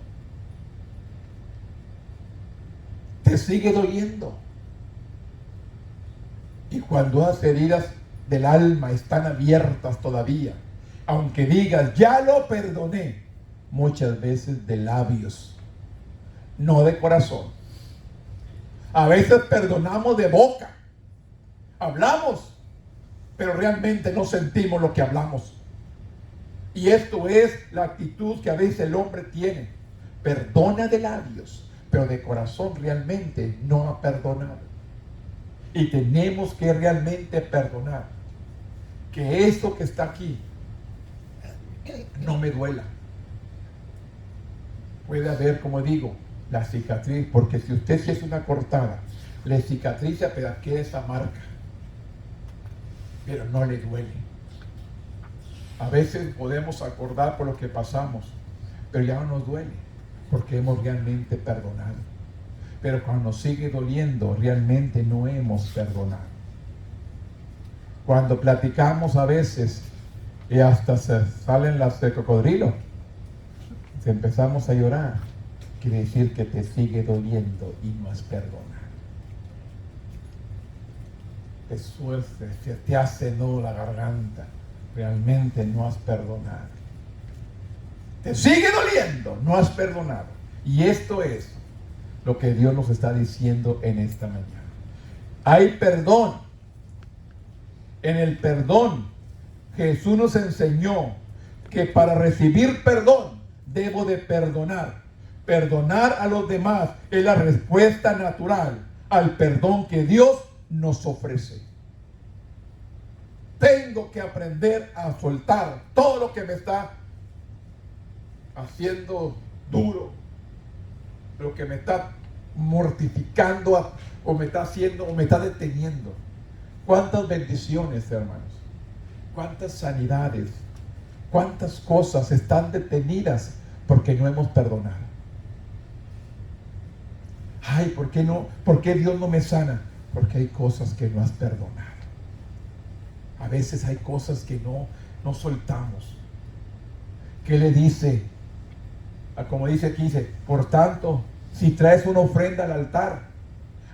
S1: Te sigue doliendo. Y cuando las heridas del alma están abiertas todavía, aunque digas, ya lo perdoné, muchas veces de labios, no de corazón. A veces perdonamos de boca, hablamos, pero realmente no sentimos lo que hablamos. Y esto es la actitud que a veces el hombre tiene. Perdona de labios, pero de corazón realmente no ha perdonado. Y tenemos que realmente perdonar. Que esto que está aquí no me duela. Puede haber, como digo, la cicatriz, porque si usted se hace una cortada, le cicatriza, pero queda esa marca, pero no le duele. A veces podemos acordar por lo que pasamos, pero ya no nos duele, porque hemos realmente perdonado. Pero cuando nos sigue doliendo, realmente no hemos perdonado. Cuando platicamos a veces, y hasta se salen las de cocodrilo, si empezamos a llorar, quiere decir que te sigue doliendo y no has perdonado. Te suerte, se te hace nudo la garganta, realmente no has perdonado. Te sigue doliendo, no has perdonado. Y esto es lo que Dios nos está diciendo en esta mañana. Hay perdón. En el perdón, Jesús nos enseñó que para recibir perdón, debo de perdonar. Perdonar a los demás es la respuesta natural al perdón que Dios nos ofrece. Tengo que aprender a soltar todo lo que me está haciendo duro, lo que me está mortificando o me está haciendo o me está deteniendo. Cuántas bendiciones, hermanos, cuántas sanidades, cuántas cosas están detenidas porque no hemos perdonado. Ay, ¿por qué no? ¿Por qué Dios no me sana? Porque hay cosas que no has perdonado. A veces hay cosas que no soltamos. ¿Qué le dice? Como dice aquí, dice, por tanto, si traes una ofrenda al altar,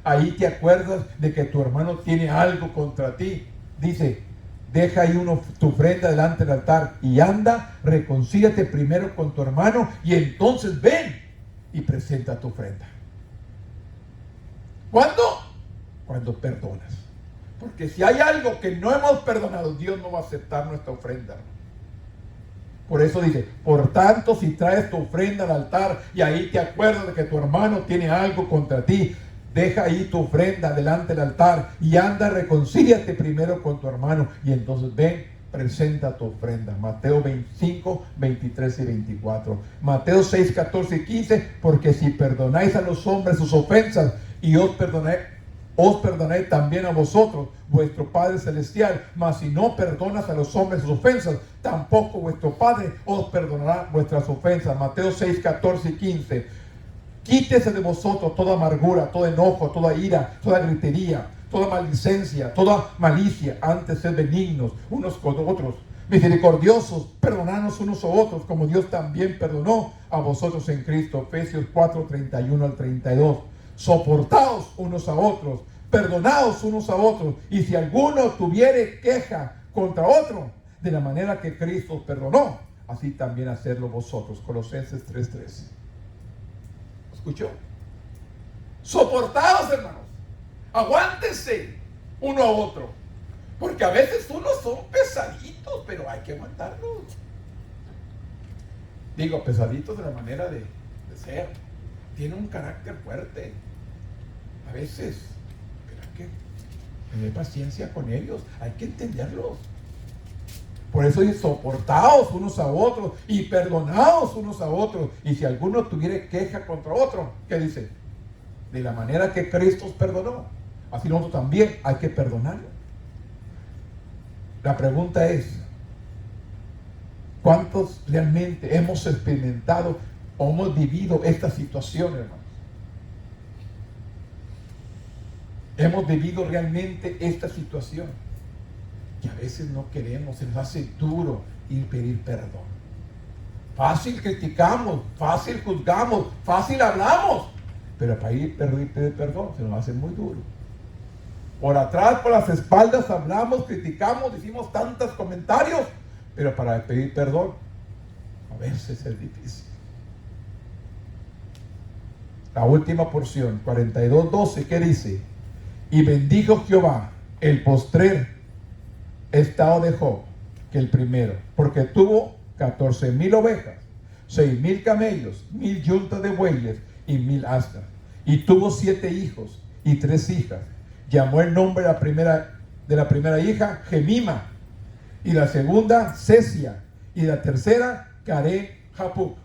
S1: ahí te acuerdas de que tu hermano tiene algo contra ti. Dice, deja ahí tu ofrenda delante del altar y anda, reconcíliate primero con tu hermano y entonces ven y presenta tu ofrenda. ¿Cuándo? Cuando perdonas. Porque si hay algo que no hemos perdonado, Dios no va a aceptar nuestra ofrenda. Por eso dice, por tanto, si traes tu ofrenda al altar y ahí te acuerdas de que tu hermano tiene algo contra ti, deja ahí tu ofrenda delante del altar y anda, reconcíliate primero con tu hermano y entonces ven, presenta tu ofrenda. Mateo 25, 23 y 24. Mateo 6, 14 y 15, porque si perdonáis a los hombres sus ofensas y os perdonaré también a vosotros, vuestro Padre Celestial. Mas si no perdonas a los hombres sus ofensas, tampoco vuestro Padre os perdonará vuestras ofensas. Mateo 6, 14 y 15. Quítese de vosotros toda amargura, todo enojo, toda ira, toda gritería, toda maldicencia, toda malicia. Antes sed benignos unos con otros, misericordiosos, perdonadnos unos a otros, como Dios también perdonó a vosotros en Cristo. Efesios 4, 31 al 32. soportaos unos a otros, perdonaos unos a otros, y si alguno tuviere queja contra otro, de la manera que Cristo os perdonó, así también hacedlo vosotros. Colosenses 3:13. ¿Escuchó? Soportaos, hermanos. Aguántense uno a otro. Porque a veces unos son pesaditos, pero hay que aguantarlos. Digo, pesaditos de la manera de ser. Tienen un carácter fuerte. A veces. Pero hay que tener paciencia con ellos. Hay que entenderlos. Por eso dice, soportaos unos a otros y perdonaos unos a otros. Y si alguno tuviera queja contra otro, ¿qué dice? De la manera que Cristo os perdonó, así nosotros también hay que perdonarlo. La pregunta es, ¿cuántos realmente hemos experimentado o hemos vivido esta situación, hermanos? Hemos vivido realmente esta situación. Que a veces no queremos, se nos hace duro ir pedir perdón. Fácil criticamos, fácil juzgamos, fácil hablamos, pero para ir pedir perdón se nos hace muy duro. Por atrás, por las espaldas hablamos, criticamos, decimos tantos comentarios, pero para pedir perdón a veces es difícil. La última porción, 42:12, ¿qué dice? Y bendijo Jehová el postrer estado de Job que el primero, porque tuvo 14,000 ovejas, 6,000 camellos, 1,000 yuntas de bueyes y 1,000 asnas, y tuvo 7 hijos y 3 hijas. Llamó el nombre de la primera hija Gemima, y la segunda Cesia, y la tercera Care Japuc.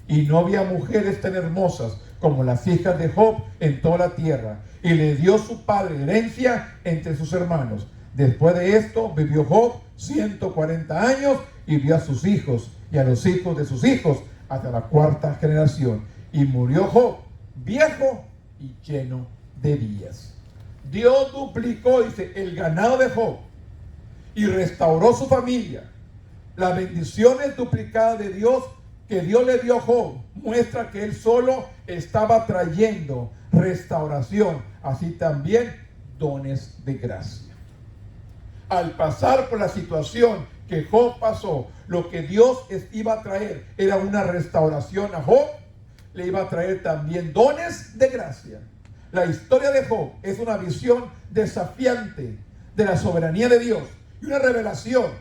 S1: Y no había mujeres tan hermosas como las hijas de Job en toda la tierra, y le dio su padre herencia entre sus hermanos. Después de esto vivió Job 140 años y vio a sus hijos y a los hijos de sus hijos hasta la 4ª generación. Y murió Job viejo y lleno de días. Dios duplicó, dice, el ganado de Job y restauró su familia. Las bendiciones duplicadas de Dios que Dios le dio a Job muestra que él solo estaba trayendo restauración, así también dones de gracia. Al pasar por la situación que Job pasó, lo que Dios iba a traer era una restauración a Job, le iba a traer también dones de gracia. La historia de Job es una visión desafiante de la soberanía de Dios y una revelación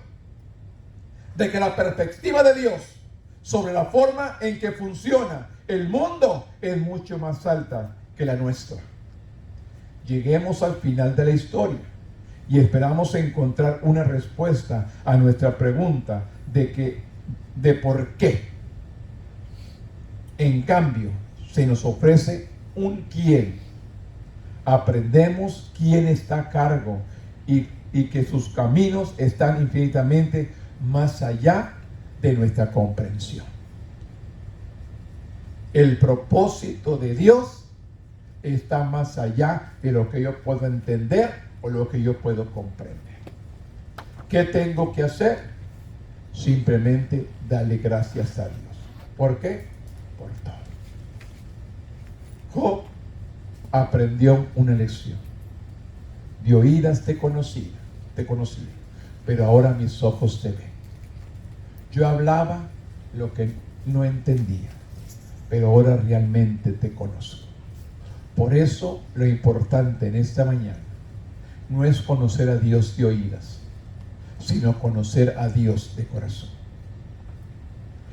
S1: de que la perspectiva de Dios sobre la forma en que funciona el mundo es mucho más alta que la nuestra. Lleguemos al final de la historia y esperamos encontrar una respuesta a nuestra pregunta de por qué. En cambio, se nos ofrece un quién. Aprendemos quién está a cargo y que sus caminos están infinitamente más allá de nuestra comprensión. El propósito de Dios está más allá de lo que yo puedo entender o lo que yo puedo comprender. ¿Qué tengo que hacer? Simplemente darle gracias a Dios. ¿Por qué? Por todo. Job aprendió una lección. De oídas te conocía, pero ahora mis ojos te ven. Yo hablaba lo que no entendía, pero ahora realmente te conozco. Por eso lo importante en esta mañana no es conocer a Dios de oídas, sino conocer a Dios de corazón.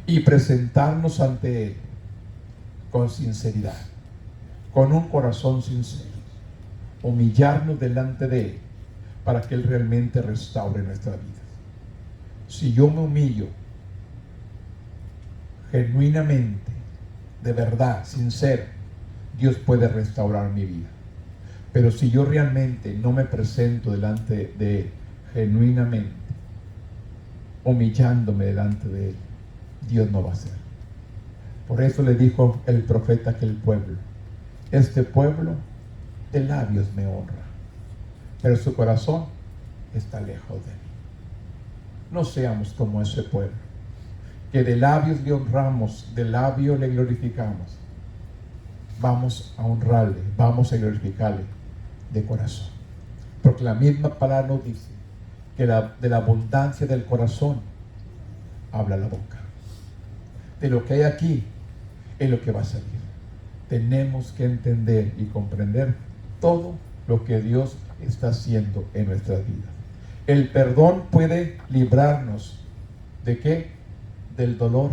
S1: Y presentarnos ante Él con sinceridad, con un corazón sincero. Humillarnos delante de Él para que Él realmente restaure nuestra vida. Si yo me humillo genuinamente, de verdad, sincero, Dios puede restaurar mi vida. Pero si yo realmente no me presento delante de Él genuinamente, humillándome delante de Él, Dios no va a hacer. Por eso le dijo el profeta a aquel pueblo: este pueblo de labios me honra, pero su corazón está lejos de mí. No seamos como ese pueblo, que de labios le honramos, de labios le glorificamos, vamos a honrarle, vamos a glorificarle de corazón. Porque la misma palabra nos dice que de la abundancia del corazón habla la boca. De lo que hay aquí es lo que va a salir. Tenemos que entender y comprender todo lo que Dios está haciendo en nuestras vidas. El perdón puede librarnos ¿de qué? Del dolor.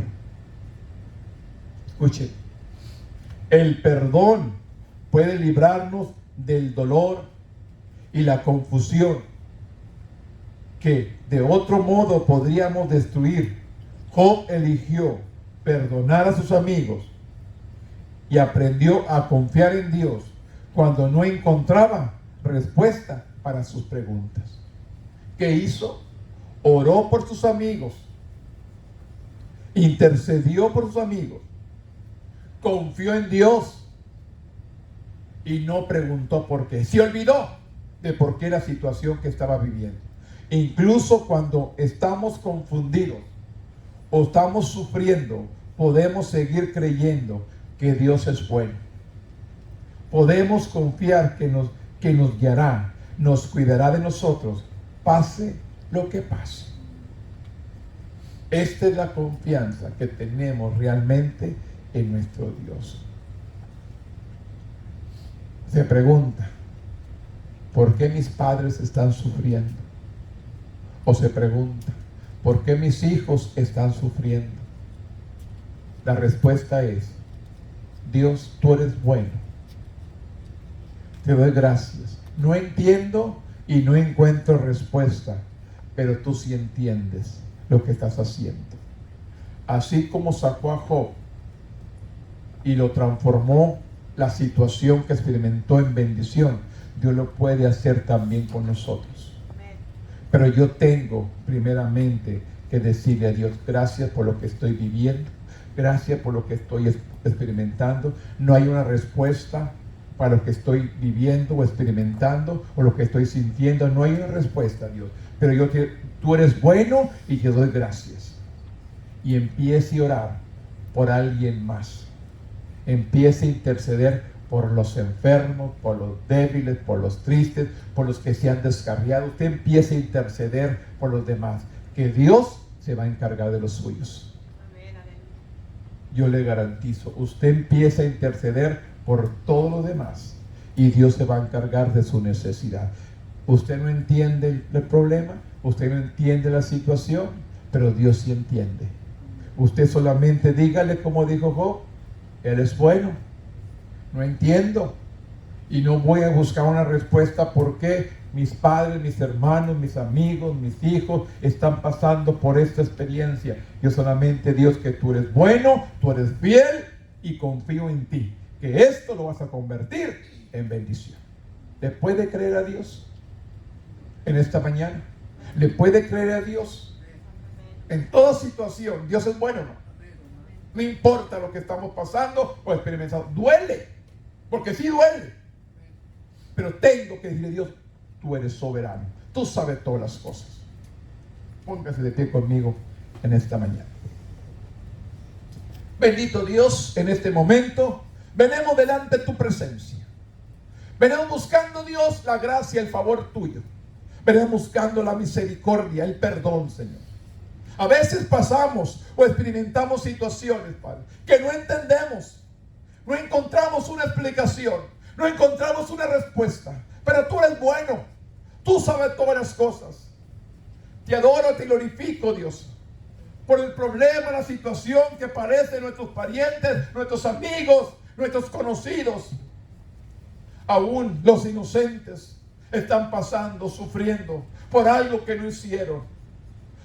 S1: Escuchen, el perdón puede librarnos del dolor y la confusión que de otro modo podríamos destruir. Job eligió perdonar a sus amigos y aprendió a confiar en Dios cuando no encontraba respuesta para sus preguntas. ¿Qué hizo? Oró por sus amigos, intercedió por sus amigos, confió en Dios y no preguntó por qué. Se olvidó de por qué la situación que estaba viviendo. Incluso cuando estamos confundidos o estamos sufriendo, podemos seguir creyendo que Dios es bueno. Podemos confiar que nos guiará, nos cuidará de nosotros, pase lo que pase. Esta es la confianza que tenemos realmente en nuestro Dios. Se pregunta, ¿por qué mis padres están sufriendo? O se pregunta, ¿por qué mis hijos están sufriendo? La respuesta es, Dios, tú eres bueno. Te doy gracias. No entiendo y no encuentro respuesta, pero tú sí entiendes lo que estás haciendo. Así como sacó a Job y lo transformó la situación que experimentó en bendición, Dios lo puede hacer también con nosotros. Pero yo tengo primeramente que decirle a Dios, gracias por lo que estoy viviendo, gracias por lo que estoy experimentando. No hay una respuesta para lo que estoy viviendo o experimentando o lo que estoy sintiendo. No hay una respuesta, Dios. Pero tú eres bueno y te doy gracias. Y empiece a orar por alguien más. Empiece a interceder por los enfermos, por los débiles, por los tristes, por los que se han descarriado. Usted empiece a interceder por los demás, que Dios se va a encargar de los suyos. Amén, amén. Yo le garantizo, usted empieza a interceder por todos los demás y Dios se va a encargar de su necesidad. Usted no entiende el problema, usted no entiende la situación, pero Dios sí entiende. Usted solamente dígale como dijo Job, Él es bueno. No entiendo y no voy a buscar una respuesta por qué mis padres, mis hermanos, mis amigos, mis hijos están pasando por esta experiencia. Yo solamente, Dios, que tú eres bueno, tú eres fiel y confío en ti, que esto lo vas a convertir en bendición. ¿Le puede creer a Dios en esta mañana? ¿Le puede creer a Dios? En toda situación, Dios es bueno, ¿no? No importa lo que estamos pasando o experimentando, duele. Porque sí duele. Pero tengo que decirle a Dios, tú eres soberano. Tú sabes todas las cosas. Póngase de pie conmigo en esta mañana. Bendito Dios, en este momento venimos delante de tu presencia. Venimos buscando, Dios, la gracia, el favor tuyo. Venimos buscando la misericordia, el perdón, Señor. A veces pasamos o experimentamos situaciones, Padre, que no entendemos. No encontramos una explicación, no encontramos una respuesta, pero tú eres bueno, tú sabes todas las cosas. Te adoro, te glorifico, Dios, por el problema, la situación que padecen nuestros parientes, nuestros amigos, nuestros conocidos. Aún los inocentes están pasando, sufriendo por algo que no hicieron.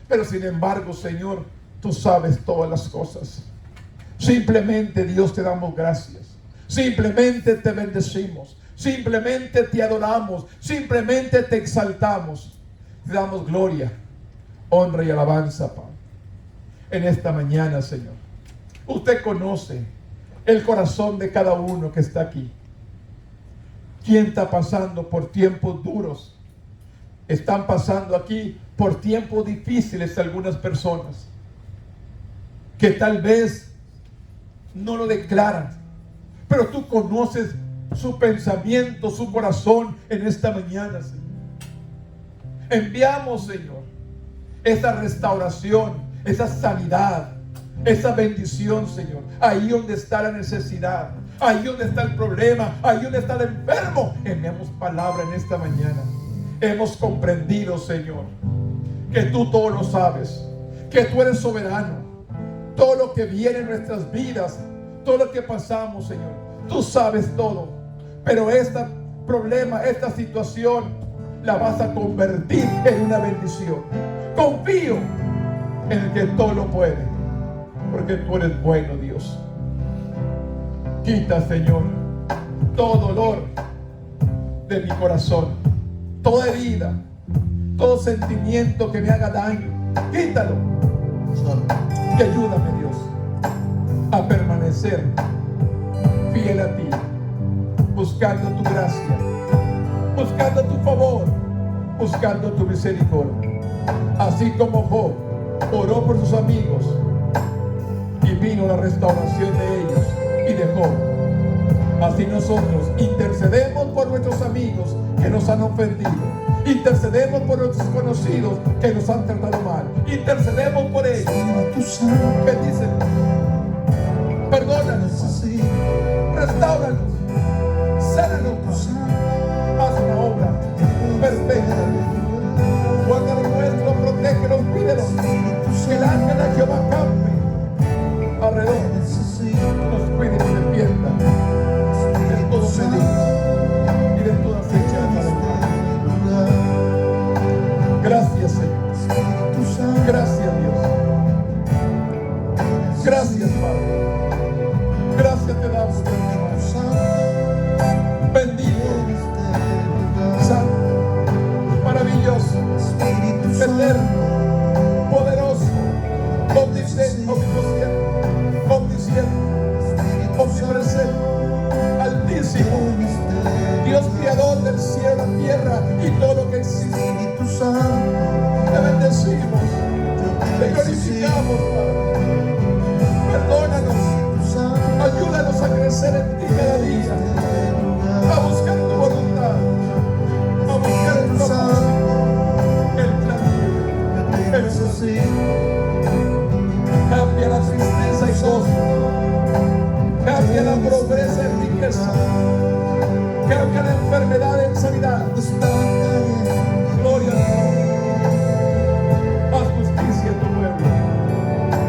S1: Pero sin embargo, Señor, tú sabes todas las cosas. Simplemente, Dios, te damos gracias. Simplemente te bendecimos. Simplemente te adoramos. Simplemente te exaltamos. Te damos gloria, honra y alabanza, Padre. En esta mañana, Señor, usted conoce el corazón de cada uno que está aquí. ¿Quién está pasando por tiempos duros? Están pasando aquí por tiempos difíciles algunas personas que tal vez no lo declaran, pero tú conoces su pensamiento, su corazón en esta mañana, Señor. Enviamos, Señor, esa restauración, esa sanidad, esa bendición, Señor, ahí donde está la necesidad, ahí donde está el problema, ahí donde está el enfermo. Enviamos palabra en esta mañana. Hemos comprendido, Señor, que tú todo lo sabes, que tú eres soberano. Todo lo que viene en nuestras vidas, todo lo que pasamos, Señor, tú sabes todo. Pero este problema, esta situación, la vas a convertir en una bendición. Confío en el que todo lo puede, porque tú eres bueno, Dios. Quita, Señor, todo dolor de mi corazón, toda herida, todo sentimiento que me haga daño. Quítalo y ayúdame, Dios, a permanecer fiel a ti, buscando tu gracia, buscando tu favor, buscando tu misericordia. Así como Job oró por sus amigos y vino la restauración de ellos y de Job, así nosotros intercedemos por nuestros amigos que nos han ofendido, intercedemos por nuestros conocidos que nos han tratado mal, intercedemos por ellos. Bendícenos, perdónanos, restauranos, sánanos, haz una obra perfecta. Guárdanos nuestro, protégenos, cuídenos, que el ángel de Jehová campe alrededor, nos cuide y nos defienda de todo peligro y de toda fecha de maldad. Gracias, Señor. Gracias, Dios. Gracias, Padre. Gracias te damos, Dios. Bendito, santo, maravilloso, eterno, poderoso, omnisciente, omnipresente, altísimo, Dios creador del cielo, la tierra y todo lo que existe. Te bendecimos, te glorificamos, Padre. Perdónanos, ayúdanos a crecer en ti cada día, a buscar tu voluntad, a buscar el propósito, el plan, el sueño. Cambia la tristeza y gozo, cambia la pobreza en riqueza, cambia la enfermedad en sanidad. Gloria a Dios. Haz justicia a tu pueblo,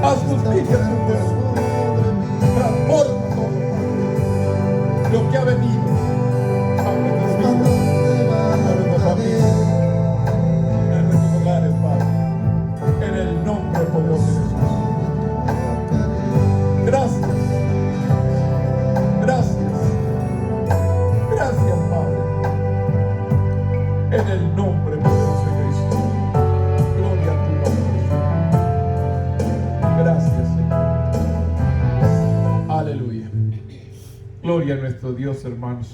S1: haz justicia a tu pueblo. Transforma todo lo que ha venido a nuestras vidas, a nuestra familia, a nuestros hogares, Padre, en el nombre poderoso de Jesús. Gracias, gracias, gracias, Padre, en el nombre poderoso de Cristo. Gloria a tu nombre. Gracias, Señor. Aleluya. Gloria a nuestro Dios, hermanos.